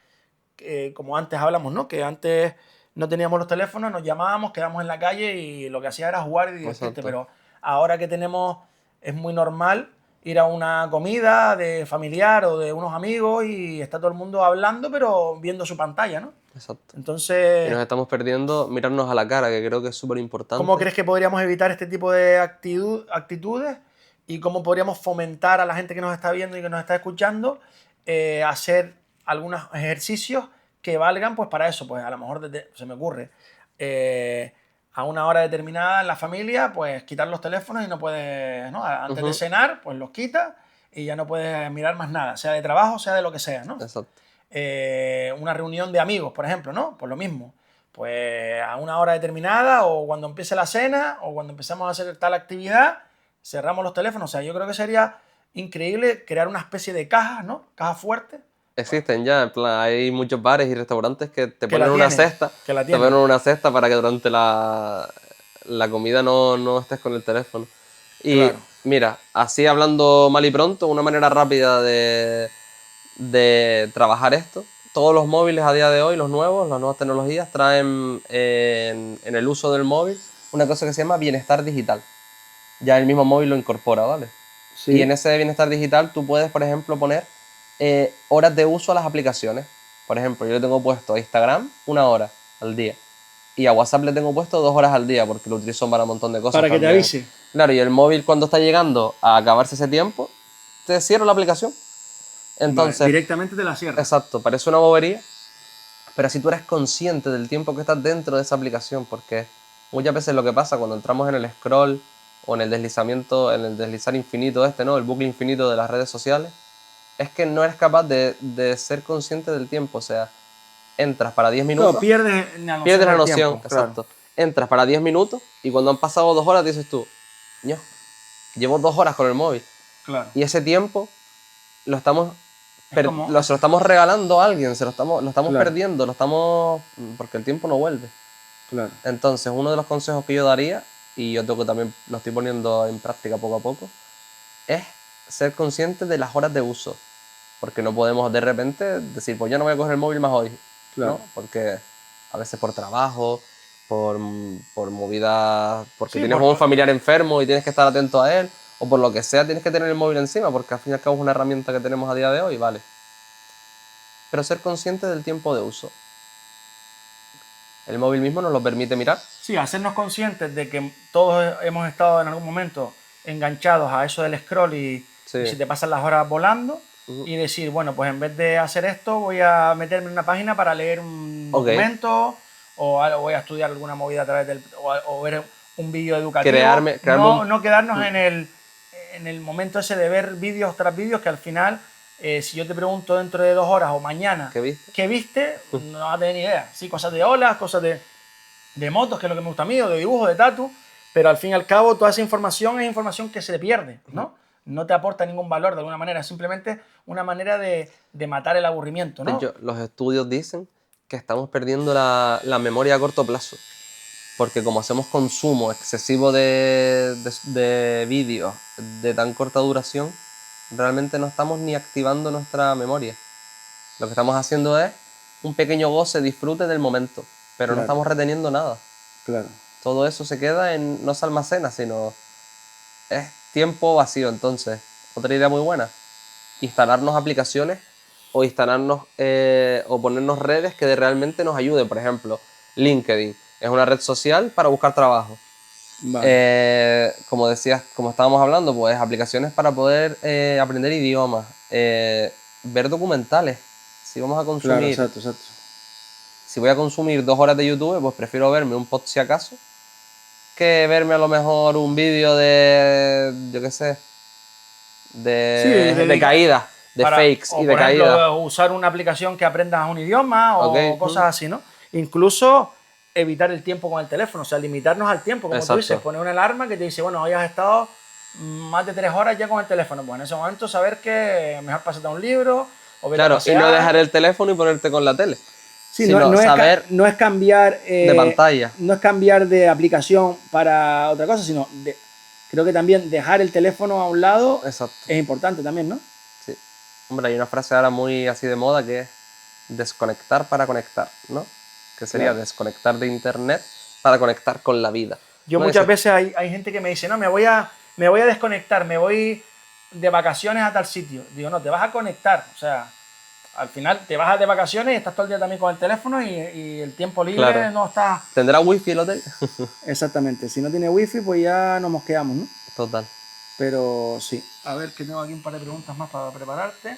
como antes hablamos, ¿no? Que antes no teníamos los teléfonos, nos llamábamos, quedábamos en la calle y lo que hacía era jugar y divertirte. Exacto. Pero ahora que tenemos, es muy normal ir a una comida de familiar o de unos amigos y está todo el mundo hablando, pero viendo su pantalla, ¿no? Exacto. Y Entonces, nos estamos perdiendo mirarnos a la cara, que creo que es súper importante. ¿cómo crees que podríamos evitar este tipo de actitudes? ¿Y cómo podríamos fomentar a la gente que nos está viendo y que nos está escuchando hacer algunos ejercicios que valgan pues para eso? Pues a lo mejor se me ocurre a una hora determinada en la familia, pues quitar los teléfonos y no puedes, ¿no? Antes de cenar, pues los quitas y ya no puedes mirar más nada, sea de trabajo, sea de lo que sea, ¿no? Exacto. Una reunión de amigos, por ejemplo, ¿no? Pues lo mismo. Pues a una hora determinada o cuando empiece la cena o cuando empezamos a hacer tal actividad, cerramos los teléfonos. O sea, yo creo que sería increíble crear una especie de caja, ¿no? Caja fuerte. Existen ya, en plan, hay muchos bares y restaurantes que te Que la ponen una tienen, cesta. que la Te tienen. ponen una cesta para que durante la comida no estés con el teléfono. Y Claro. mira, así hablando mal y pronto, una manera rápida de trabajar esto. Todos los móviles a día de hoy, los nuevos, las nuevas tecnologías, traen en el uso del móvil una cosa que se llama bienestar digital. Ya el mismo móvil lo incorpora, ¿vale? Sí. Y en ese bienestar digital tú puedes, por ejemplo, poner horas de uso a las aplicaciones. Por ejemplo, yo le tengo puesto a Instagram 1 hora al día. Y a WhatsApp le tengo puesto 2 horas al día porque lo utilizo para un montón de cosas. Para que te también. avise. Claro, y el móvil cuando está llegando a acabarse ese tiempo, te cierro la aplicación. Entonces, Vale, directamente te la cierras. exacto, parece una bobería, pero si tú eres consciente del tiempo que estás dentro de esa aplicación, porque muchas veces lo que pasa cuando entramos en el scroll o en el deslizamiento, en el deslizar infinito ¿no? El bucle infinito de las redes sociales, es que no eres capaz de ser consciente del tiempo. O sea, entras para 10 minutos. No, pierdes la noción. Pierdes la del noción, tiempo, claro. exacto. Entras para 10 minutos y cuando han pasado 2 horas dices tú, "Ño, llevo 2 horas con el móvil". Claro. Y ese tiempo lo estamos, se como- lo estamos regalando a alguien, lo estamos Claro. perdiendo, porque el tiempo no vuelve. Claro. Entonces, uno de los consejos que yo daría, y yo tengo que también lo estoy poniendo en práctica poco a poco, es ser consciente de las horas de uso. Porque no podemos de repente decir, pues yo no voy a coger el móvil más hoy. Claro. ¿No? Porque a veces por trabajo, por movidas, porque Sí, tienes un familiar enfermo y tienes que estar atento a él, o por lo que sea tienes que tener el móvil encima, porque al fin y al cabo es una herramienta que tenemos a día de hoy, vale. Pero ser consciente del tiempo de uso. El móvil mismo nos lo permite mirar. Sí, hacernos conscientes de que todos hemos estado en algún momento enganchados a eso del scroll y se te pasan las horas volando. Y decir, bueno, pues en vez de hacer esto voy a meterme en una página para leer un documento o voy a estudiar alguna movida a través o ver un vídeo educativo. Crearme No quedarnos en el momento ese de ver vídeos tras vídeos que al final, si yo te pregunto dentro de 2 horas o mañana ¿Qué viste? No vas a tener ni idea. Sí, cosas de olas, cosas de motos, que es lo que me gusta a mí, o de dibujo, de tatu, pero al fin y al cabo toda esa información es información que se pierde, ¿no? No te aporta ningún valor de alguna manera, es simplemente una manera de matar el aburrimiento, De ¿no? hecho, los estudios dicen que estamos perdiendo la memoria a corto plazo, porque como hacemos consumo excesivo de vídeos de tan corta duración, realmente no estamos ni activando nuestra memoria. Lo que estamos haciendo es un pequeño goce, disfrute del momento, pero no estamos reteniendo nada. Claro. Todo eso se queda no se almacena, sino es tiempo vacío. Entonces, otra idea muy buena, instalarnos aplicaciones o instalarnos o ponernos redes que realmente nos ayuden. Por ejemplo, LinkedIn es una red social para buscar trabajo. Vale. Como decías, como estábamos hablando, pues aplicaciones para poder aprender idiomas, ver documentales. Si vamos a consumir, claro, exacto. Si voy a consumir 2 horas de YouTube, pues prefiero verme un pod si acaso, que verme a lo mejor un vídeo yo qué sé, de caídas, de fakes y de caídas. Por ejemplo, usar una aplicación que aprendas un idioma o cosas así, ¿no? Incluso evitar el tiempo con el teléfono, o sea, limitarnos al tiempo, como tú dices, poner una alarma que te dice, bueno, hoy has estado más de 3 horas ya con el teléfono. Pues en ese momento saber que mejor pasarte a un libro o ver claro, y no dejar el teléfono y ponerte con la tele. Sí, no es cambiar de pantalla. No es cambiar de aplicación para otra cosa, sino creo que también dejar el teléfono a un lado es importante también, ¿no? Sí. Hombre, hay una frase ahora muy así de moda que es desconectar para conectar, ¿no? Que sería desconectar de internet para conectar con la vida. Yo muchas veces hay gente que me dice, no, me voy a desconectar, me voy de vacaciones a tal sitio. Digo, no, te vas a conectar, o sea, al final te vas de vacaciones y estás todo el día también con el teléfono y el tiempo libre no está... ¿Tendrá wifi el hotel? Exactamente, si no tiene wifi pues ya nos mosqueamos, ¿no? Total. Pero sí. A ver, que tengo aquí un par de preguntas más para prepararte.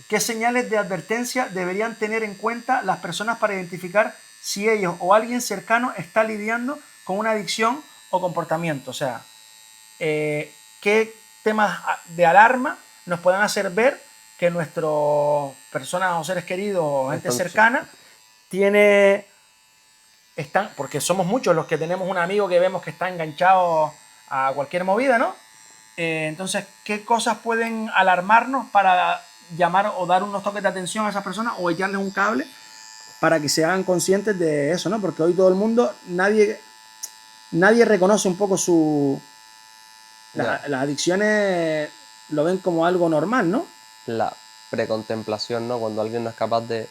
¿Qué señales de advertencia deberían tener en cuenta las personas para identificar si ellos o alguien cercano está lidiando con una adicción o comportamiento? O sea, ¿qué temas de alarma nos pueden hacer ver que nuestras personas o seres queridos o gente cercana porque somos muchos los que tenemos un amigo que vemos que está enganchado a cualquier movida, ¿no? Entonces, ¿qué cosas pueden alarmarnos para llamar o dar unos toques de atención a esas personas o echarles un cable para que se hagan conscientes de eso, ¿no? Porque hoy todo el mundo, nadie reconoce un poco las adicciones lo ven como algo normal, ¿no? La precontemplación, ¿no? Cuando alguien no es capaz de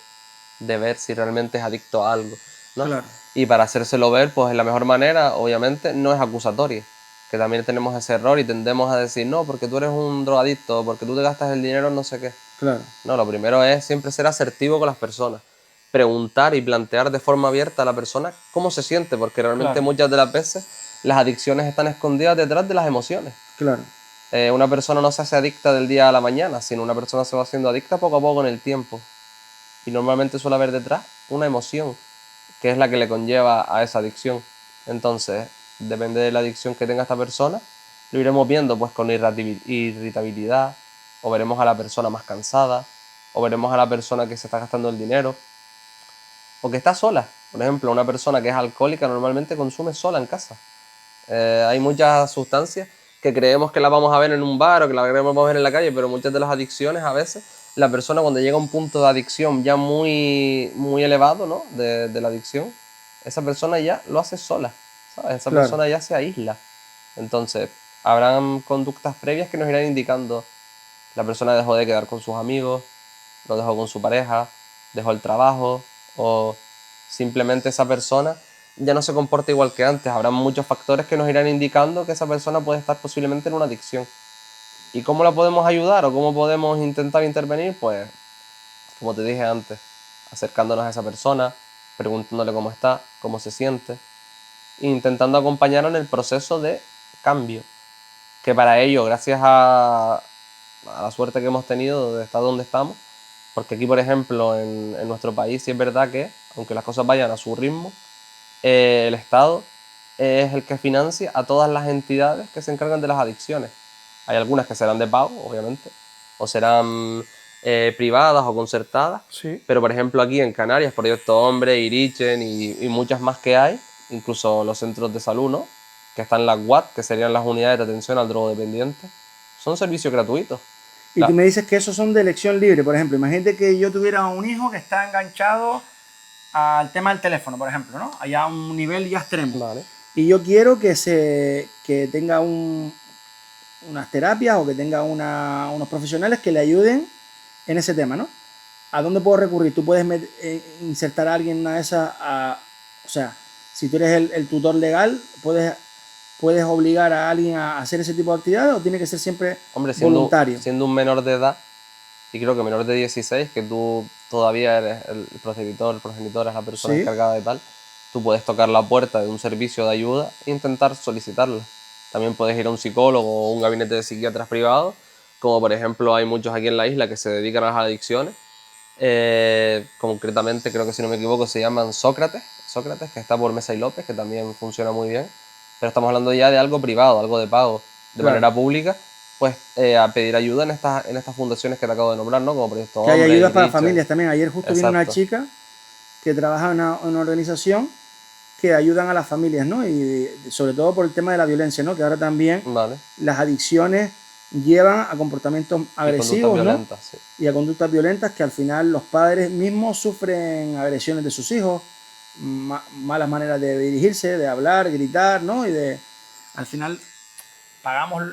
ver si realmente es adicto a algo, ¿no? Claro. Y para hacérselo ver, pues la mejor manera, obviamente, no es acusatoria. Que también tenemos ese error y tendemos a decir, no, porque tú eres un drogadicto, porque tú te gastas el dinero en no sé qué. Claro. No, lo primero es siempre ser asertivo con las personas. Preguntar y plantear de forma abierta a la persona cómo se siente, porque realmente muchas de las veces las adicciones están escondidas detrás de las emociones. Claro. Una persona no se hace adicta del día a la mañana, sino una persona se va haciendo adicta poco a poco en el tiempo. Y normalmente suele haber detrás una emoción, que es la que le conlleva a esa adicción. Entonces, depende de la adicción que tenga esta persona, lo iremos viendo pues con irritabilidad, o veremos a la persona más cansada, o veremos a la persona que se está gastando el dinero, o que está sola. Por ejemplo, una persona que es alcohólica normalmente consume sola en casa. Hay muchas sustancias que creemos que las vamos a ver en un bar o que las vamos a ver en la calle, pero muchas de las adicciones a veces, la persona cuando llega a un punto de adicción ya muy, muy elevado, ¿no? de la adicción, esa persona ya lo hace sola, ¿sabes? Esa persona ya se aísla. Entonces, habrán conductas previas que nos irán indicando la persona dejó de quedar con sus amigos, lo dejó con su pareja, dejó el trabajo, o simplemente esa persona ya no se comporta igual que antes. Habrá muchos factores que nos irán indicando que esa persona puede estar posiblemente en una adicción. ¿Y cómo la podemos ayudar o cómo podemos intentar intervenir? Pues, como te dije antes, acercándonos a esa persona, preguntándole cómo está, cómo se siente, e intentando acompañarlo en el proceso de cambio. Que para ello, gracias a la suerte que hemos tenido de estar donde estamos, Porque aquí, por ejemplo, en nuestro país sí es verdad que, aunque las cosas vayan a su ritmo, el Estado es el que financia a todas las entidades que se encargan de las adicciones. Hay algunas que serán de pago, obviamente, o serán privadas o concertadas, Sí. pero por ejemplo aquí en Canarias, Proyecto Hombre, Irichen y muchas más que hay, incluso los centros de salud, ¿no? Que están las UAT, que serían las unidades de atención al drogodependiente, son servicios gratuitos. Y tú me dices que esos son de elección libre, por ejemplo. Imagínate que yo tuviera un hijo que está enganchado al tema del teléfono, por ejemplo, ¿no? Allá a un nivel ya extremo. Vale. Y yo quiero que tenga unas terapias o que tenga unos profesionales que le ayuden en ese tema, ¿no? ¿A dónde puedo recurrir? Tú puedes insertar a alguien en una de esas, o sea, si tú eres el tutor legal, puedes obligar a alguien a hacer ese tipo de actividades o tiene que ser siempre Hombre, voluntario. siendo un menor de edad, y creo que menor de 16, que tú todavía eres el progenitor es la persona Sí. encargada de tal, tú puedes tocar la puerta de un servicio de ayuda e intentar solicitarla. También puedes ir a un psicólogo o un gabinete de psiquiatras privados, como por ejemplo hay muchos aquí en la isla que se dedican a las adicciones. Concretamente, creo que si no me equivoco, se llaman Sócrates, que está por Mesa y López, que también funciona muy bien. Pero estamos hablando ya de algo privado, algo de pago, de Claro. manera pública, pues a pedir ayuda en estas fundaciones que te acabo de nombrar, ¿no? Como Proyecto Que hay Hombre, ayudas para Iriche. familias también. Ayer justo vino una Exacto. chica que trabaja en una organización que ayudan a las familias, ¿no? Y sobre todo por el tema de la violencia, ¿no? Que ahora también Vale. las adicciones llevan a comportamientos Y conductas agresivos, ¿no? violentas, sí. Y a conductas violentas que al final los padres mismos sufren agresiones de sus hijos, malas maneras de dirigirse, de hablar, gritar, ¿no? Al final pagamos,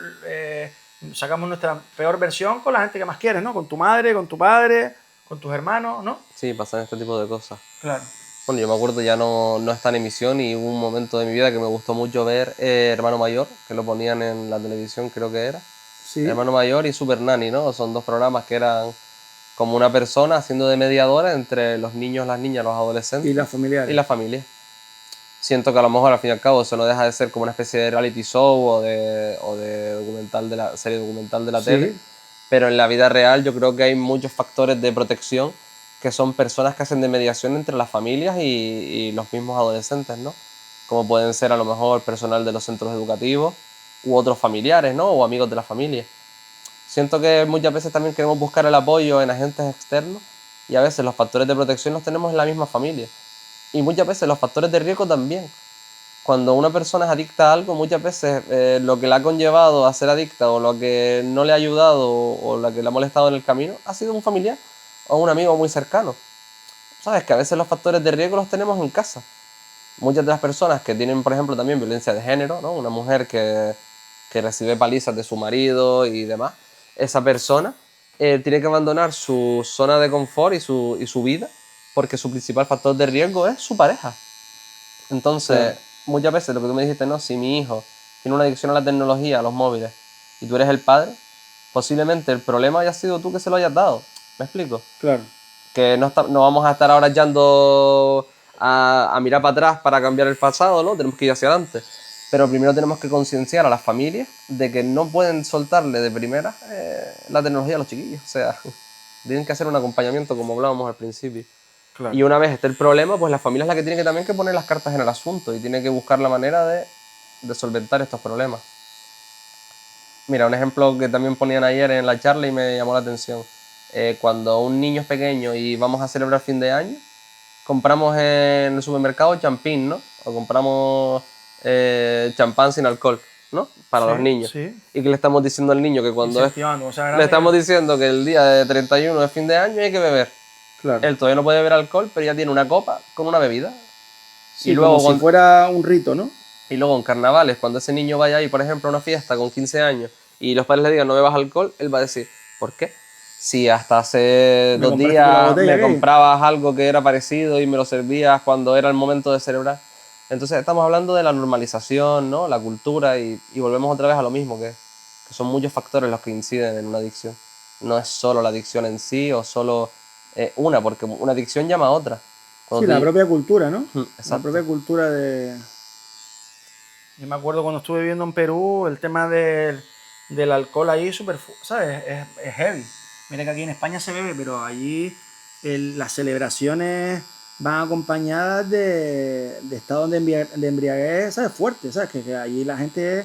sacamos nuestra peor versión con la gente que más quieres, ¿no? Con tu madre, con tu padre, con tus hermanos, ¿no? Sí, pasan este tipo de cosas. Claro. Bueno, yo me acuerdo, ya no está en emisión y hubo un momento de mi vida que me gustó mucho ver Hermano Mayor, que lo ponían en la televisión, creo que era. Sí. Hermano Mayor y Super Nanny, ¿no? Son dos programas que eran como una persona haciendo de mediadora entre los niños, las niñas, los adolescentes Y las familiares. y la familia. Siento que a lo mejor al fin y al cabo eso no deja de ser como una especie de reality show o de documental de la serie documental de la tele, pero en la vida real yo creo que hay muchos factores de protección que son personas que hacen de mediación entre las familias y los mismos adolescentes, ¿no? Como pueden ser a lo mejor personal de los centros educativos u otros familiares, ¿no? O amigos de la familia. Siento que muchas veces también queremos buscar el apoyo en agentes externos y a veces los factores de protección los tenemos en la misma familia. Y muchas veces los factores de riesgo también. Cuando una persona es adicta a algo, muchas veces lo que le ha conllevado a ser adicta o lo que no le ha ayudado o lo que le ha molestado en el camino ha sido un familiar o un amigo muy cercano. Sabes que a veces los factores de riesgo los tenemos en casa. Muchas de las personas que tienen, por ejemplo, también violencia de género, ¿no? Una mujer que recibe palizas de su marido y demás, esa persona tiene que abandonar su zona de confort y su vida porque su principal factor de riesgo es su pareja. Entonces, Claro. muchas veces lo que tú me dijiste, no, si mi hijo tiene una adicción a la tecnología, a los móviles, y tú eres el padre, posiblemente el problema haya sido tú que se lo hayas dado. ¿Me explico? Claro. Que no vamos a estar ahora yendo a mirar para atrás para cambiar el pasado, ¿no? Tenemos que ir hacia adelante. Pero primero tenemos que concienciar a las familias de que no pueden soltarle de primera la tecnología a los chiquillos. O sea, tienen que hacer un acompañamiento como hablábamos al principio. Claro. Y una vez esté el problema, pues la familia es la que tiene que también que poner las cartas en el asunto y tiene que buscar la manera de solventar estos problemas. Mira, un ejemplo que también ponían ayer en la charla y me llamó la atención. Cuando un niño es pequeño y vamos a celebrar fin de año, compramos en el supermercado champín, ¿no? O compramos champán sin alcohol, ¿no? Para los niños. Sí. Y que le estamos diciendo al niño que cuando Incentivando, o sea, le estamos diciendo que el día de 31 de fin de año hay que beber. Claro. Él todavía no puede beber alcohol, pero ya tiene una copa con una bebida. Sí, y luego como si fuera un rito, ¿no? Y luego en carnavales, cuando ese niño vaya ahí, por ejemplo, a una fiesta con 15 años y los padres le digan no bebas alcohol, él va a decir, ¿por qué? Si hasta hace 2 días me comprabas algo que era parecido y me lo servías cuando era el momento de celebrar. Entonces estamos hablando de la normalización, ¿no? La cultura y volvemos otra vez a lo mismo, que son muchos factores los que inciden en una adicción. No es solo la adicción en sí o solo una, porque una adicción llama a otra. Sí, la propia cultura, ¿no? Exacto. La propia cultura de... Yo me acuerdo cuando estuve viviendo en Perú, el tema del alcohol ahí, súper, ¿sabes? Es heavy. Mira que aquí en España se bebe, pero allí las celebraciones van acompañadas de estados de embriaguez, ¿sabes? Fuerte, ¿sabes? Que allí la gente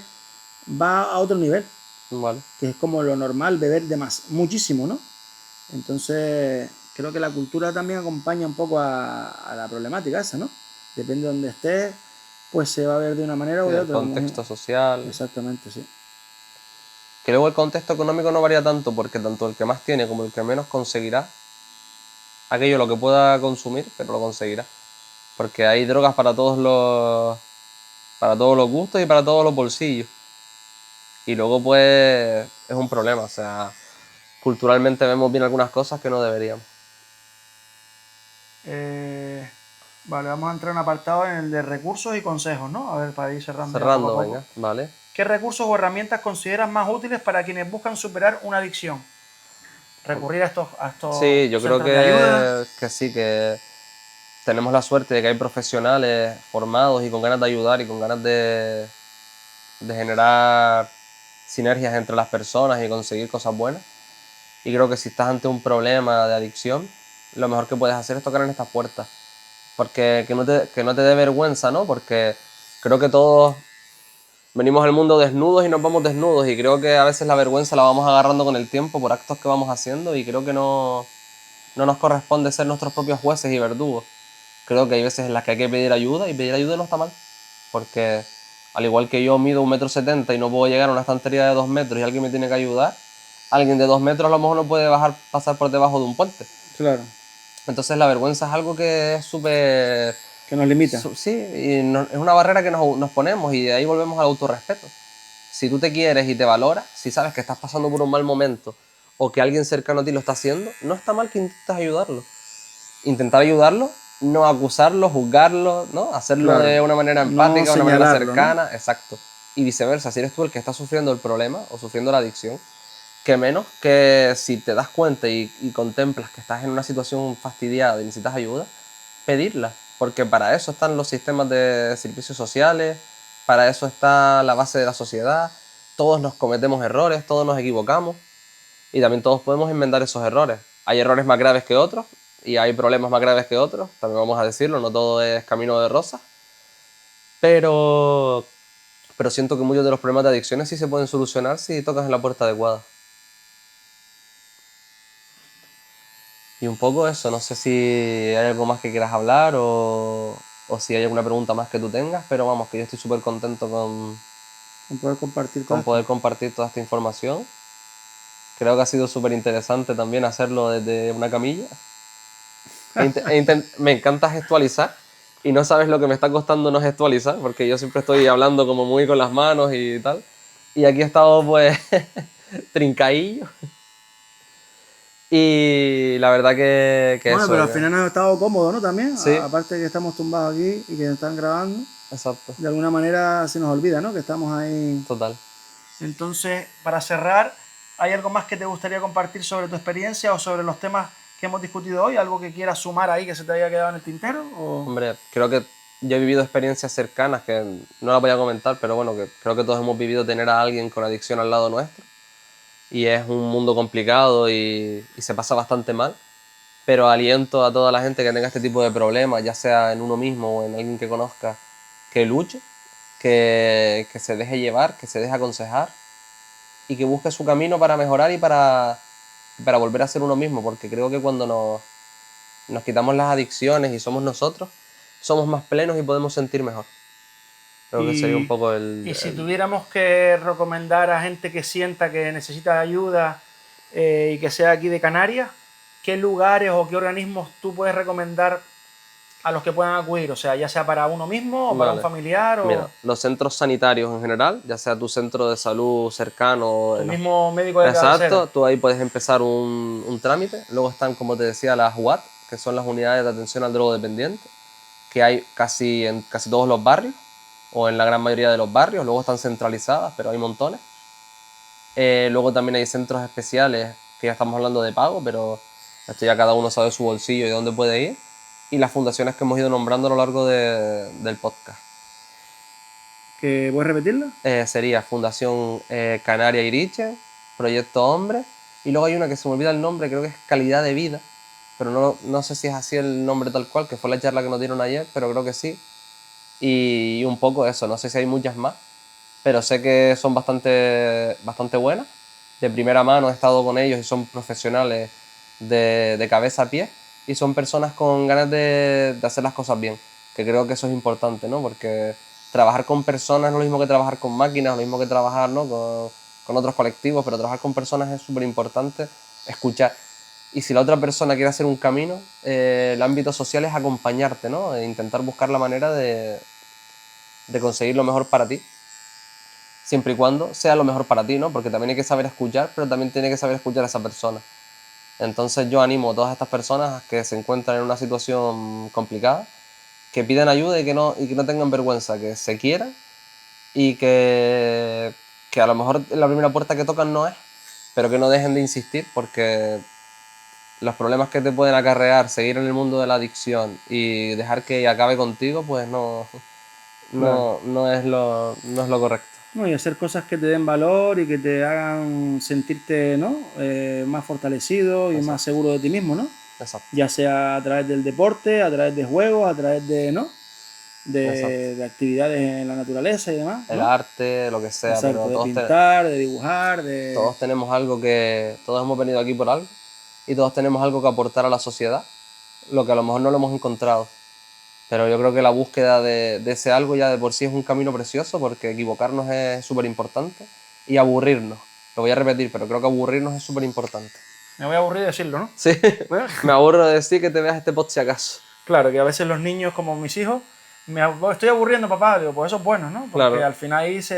va a otro nivel, Vale. que es como lo normal, beber de más, muchísimo, ¿no? Entonces, creo que la cultura también acompaña un poco a la problemática esa, ¿no? Depende de donde estés, pues se va a ver de una manera Sí, o de el otra. contexto social. Exactamente, sí. Que luego el contexto económico no varía tanto porque tanto el que más tiene como el que menos conseguirá aquello lo que pueda consumir, pero lo conseguirá. Porque hay drogas para todos los gustos y para todos los bolsillos. Y luego pues es un problema, o sea, culturalmente vemos bien algunas cosas que no deberíamos. Vale, vamos a entrar en un apartado en el de recursos y consejos, ¿no? A ver, para ir cerrando ya poco a Cerrando, poco. venga, vale. ¿Qué recursos o herramientas consideras más útiles para quienes buscan superar una adicción? Recurrir a estos Sí, yo creo centros de ayuda. que sí, que tenemos la suerte de que hay profesionales formados y con ganas de ayudar y con ganas de generar sinergias entre las personas y conseguir cosas buenas. Y creo que si estás ante un problema de adicción, lo mejor que puedes hacer es tocar en estas puertas. Porque que no te dé vergüenza, ¿no? Porque creo que todos venimos al mundo desnudos y nos vamos desnudos. Y creo que a veces la vergüenza la vamos agarrando con el tiempo por actos que vamos haciendo. Y creo que no nos corresponde ser nuestros propios jueces y verdugos. Creo que hay veces en las que hay que pedir ayuda y pedir ayuda no está mal. Porque al igual que yo mido 1,70 m y no puedo llegar a una estantería de 2 metros y alguien me tiene que ayudar, alguien de 2 metros a lo mejor no puede pasar por debajo de un puente. Claro. Entonces la vergüenza es algo que es súper... Que nos limita. Sí, y es una barrera que nos ponemos y de ahí volvemos al autorrespeto. Si tú te quieres y te valoras, si sabes que estás pasando por un mal momento o que alguien cercano a ti lo está haciendo, no está mal que intentes ayudarlo. Intentar ayudarlo, no acusarlo, juzgarlo, ¿no? Hacerlo Claro. de una manera No empática, de una manera señalarlo, ¿no? cercana, exacto. Y viceversa, si eres tú el que está sufriendo el problema o sufriendo la adicción, que menos que si te das cuenta y contemplas que estás en una situación fastidiada y necesitas ayuda, pedirla. Porque para eso están los sistemas de servicios sociales, para eso está la base de la sociedad. Todos nos cometemos errores, todos nos equivocamos y también todos podemos enmendar esos errores. Hay errores más graves que otros y hay problemas más graves que otros, también vamos a decirlo, no todo es camino de rosas, pero, pero siento que muchos de los problemas de adicciones sí se pueden solucionar si tocas en la puerta adecuada. Y un poco eso, no sé si hay algo más que quieras hablar o si hay alguna pregunta más que tú tengas, pero vamos, que yo estoy súper contento Con poder compartir todo con esto. poder compartir toda esta información. Creo que ha sido súper interesante también hacerlo desde una camilla. Me encanta gestualizar y no sabes lo que me está costando no gestualizar, porque yo siempre estoy hablando como muy con las manos y tal. Y aquí he estado pues trincaillo. Y la verdad que Bueno, eso, pero al final nos ha estado cómodo, ¿no? También, sí, aparte que estamos tumbados aquí y que nos están grabando, exacto, de alguna manera se nos olvida, ¿no? Que estamos ahí. total. Entonces, para cerrar, ¿hay algo más que te gustaría compartir sobre tu experiencia o sobre los temas que hemos discutido hoy? ¿Algo que quieras sumar ahí que se te haya quedado en el tintero? Hombre, creo que yo he vivido experiencias cercanas que no las voy a comentar, pero bueno, que creo que todos hemos vivido tener a alguien con adicción al lado nuestro. Y es un mundo complicado y se pasa bastante mal. Pero aliento a toda la gente que tenga este tipo de problemas, ya sea en uno mismo o en alguien que conozca, que luche, que se deje llevar, que se deje aconsejar y que busque su camino para mejorar y para volver a ser uno mismo, porque creo que cuando nos quitamos las adicciones y somos nosotros, somos más plenos y podemos sentir mejor. Creo que sería un Y, poco y si tuviéramos que recomendar a gente que sienta que necesita ayuda y que sea aquí de Canarias, ¿qué lugares o qué organismos tú puedes recomendar a los que puedan acudir? O sea, ya sea para uno mismo o para un Vale. familiar o Mira, los centros sanitarios en general, ya sea tu centro de salud cercano, tu mismo médico de cabecera. exacto, tú ahí puedes empezar un trámite. Luego están, como te decía, las UAT, que son las unidades de atención al drogodependiente, que hay casi en casi todos los barrios, o en la gran mayoría de los barrios. Luego están centralizadas, pero hay montones. Luego también hay centros especiales, que ya estamos hablando de pago, pero esto ya cada uno sabe su bolsillo y dónde puede ir. Y las fundaciones que hemos ido nombrando a lo largo del podcast. ¿Que puedes repetirla? Sería Fundación Canaria Iriche, Proyecto Hombre Y luego hay una que se me olvida el nombre, creo que es Calidad de Vida, pero no sé si es así el nombre tal cual, que fue la charla que nos dieron ayer, pero creo que sí. Y un poco eso, no sé si hay muchas más, pero sé que son bastante buenas. De primera mano he estado con ellos y son profesionales de cabeza a pie y son personas con ganas de hacer las cosas bien, que creo que eso es importante, ¿no? Porque trabajar con personas no es lo mismo que trabajar con máquinas, lo mismo que trabajar, ¿no? con otros colectivos, pero trabajar con personas es súper importante, escuchar. Y si la otra persona quiere hacer un camino, el ámbito social es acompañarte, ¿no? E intentar buscar la manera de conseguir lo mejor para ti, siempre y cuando sea lo mejor para ti, ¿no? Porque también hay que saber escuchar, pero también tiene que saber escuchar a esa persona. Entonces yo animo a todas estas personas que se encuentran en una situación complicada, que pidan ayuda y que no tengan vergüenza, que se quieran y que a lo mejor la primera puerta que tocan no es, pero que no dejen de insistir, porque los problemas que te pueden acarrear seguir en el mundo de la adicción y dejar que acabe contigo, pues no es lo correcto. No, y hacer cosas que te den valor y que te hagan sentirte, ¿no? Más fortalecido y más seguro de ti mismo, ¿no? Exacto. Ya sea a través del deporte, a través de juegos, a través de, ¿no? de actividades en la naturaleza y demás, ¿no? El arte, lo que sea. Exacto, pero de todos pintar, de dibujar, todos tenemos algo todos hemos venido aquí por algo y todos tenemos algo que aportar a la sociedad, lo que a lo mejor no lo hemos encontrado. Pero yo creo que la búsqueda de ese algo ya de por sí es un camino precioso, porque equivocarnos es súper importante y aburrirnos. Lo voy a repetir, pero creo que aburrirnos es súper importante. Me voy a aburrir de decirlo, ¿no? Sí, me aburro de decir que te veas este pod si acaso. Claro, que a veces los niños, como mis hijos, estoy aburriendo, papá. Digo, pues eso es bueno, ¿no? Porque claro, al final ahí es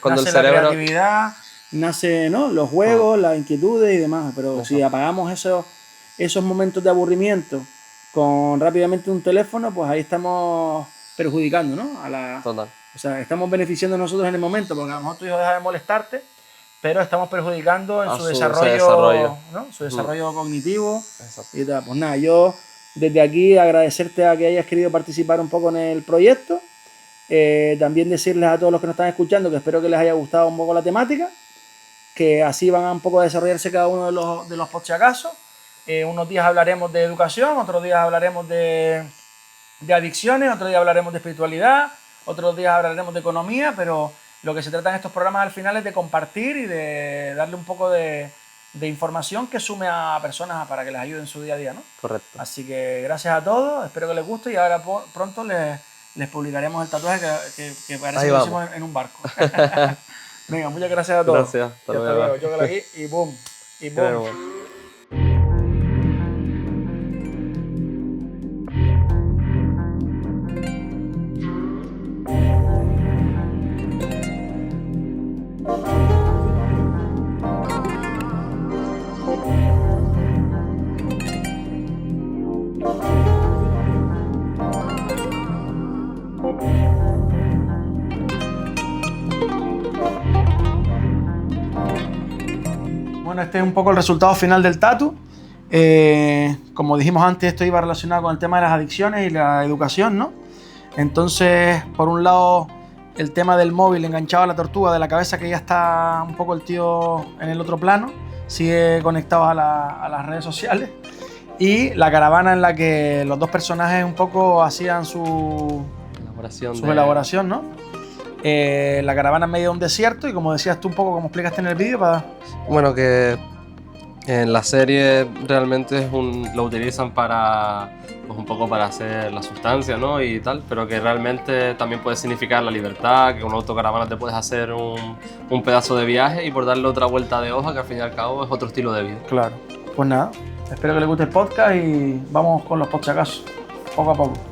cuando nace el cerebro... la creatividad, nace, ¿no? Los juegos, las inquietudes y demás. Pero si apagamos esos momentos de aburrimiento con rápidamente un teléfono, pues ahí estamos perjudicando, ¿no? Total. O sea, estamos beneficiando nosotros en el momento, porque a lo mejor tu hijo deja de molestarte, pero estamos perjudicando en su desarrollo, ¿no? Su desarrollo cognitivo. Exacto. Y tal. Pues nada, yo desde aquí agradecerte a que hayas querido participar un poco en el proyecto. También decirles a todos los que nos están escuchando que espero que les haya gustado un poco la temática, que así van a un poco a desarrollarse cada uno de los por si acaso. Unos días hablaremos de educación, otros días hablaremos de adicciones, otro día hablaremos de espiritualidad, otros días hablaremos de economía, pero lo que se trata en estos programas al final es de compartir y de darle un poco de información que sume a personas para que les ayude en su día a día, ¿no? Correcto. Así que gracias a todos, espero que les guste y ahora pronto les publicaremos el tatuaje que parece que lo hicimos en un barco. Venga, muchas gracias a todos. Gracias. Hasta luego. Yo aquí y boom. Y boom. Bueno, este es un poco el resultado final del tatu. Como dijimos antes, esto iba relacionado con el tema de las adicciones y la educación, ¿no? Entonces, por un lado, el tema del móvil enganchado a la tortuga de la cabeza, que ya está un poco el tío en el otro plano, sigue conectado a las redes sociales. Y la caravana en la que los dos personajes un poco hacían su elaboración, ¿no? La caravana en medio de un desierto y, como decías tú un poco, como explicaste en el vídeo, Bueno, que en la serie realmente lo utilizan para, pues un poco para hacer la sustancia, ¿no? Y tal, pero que realmente también puede significar la libertad, que con una autocaravana te puedes hacer un pedazo de viaje y por darle otra vuelta de hoja, que al fin y al cabo es otro estilo de vida. Claro. Pues nada, espero que les guste el podcast y vamos con los podcasts, poco a poco.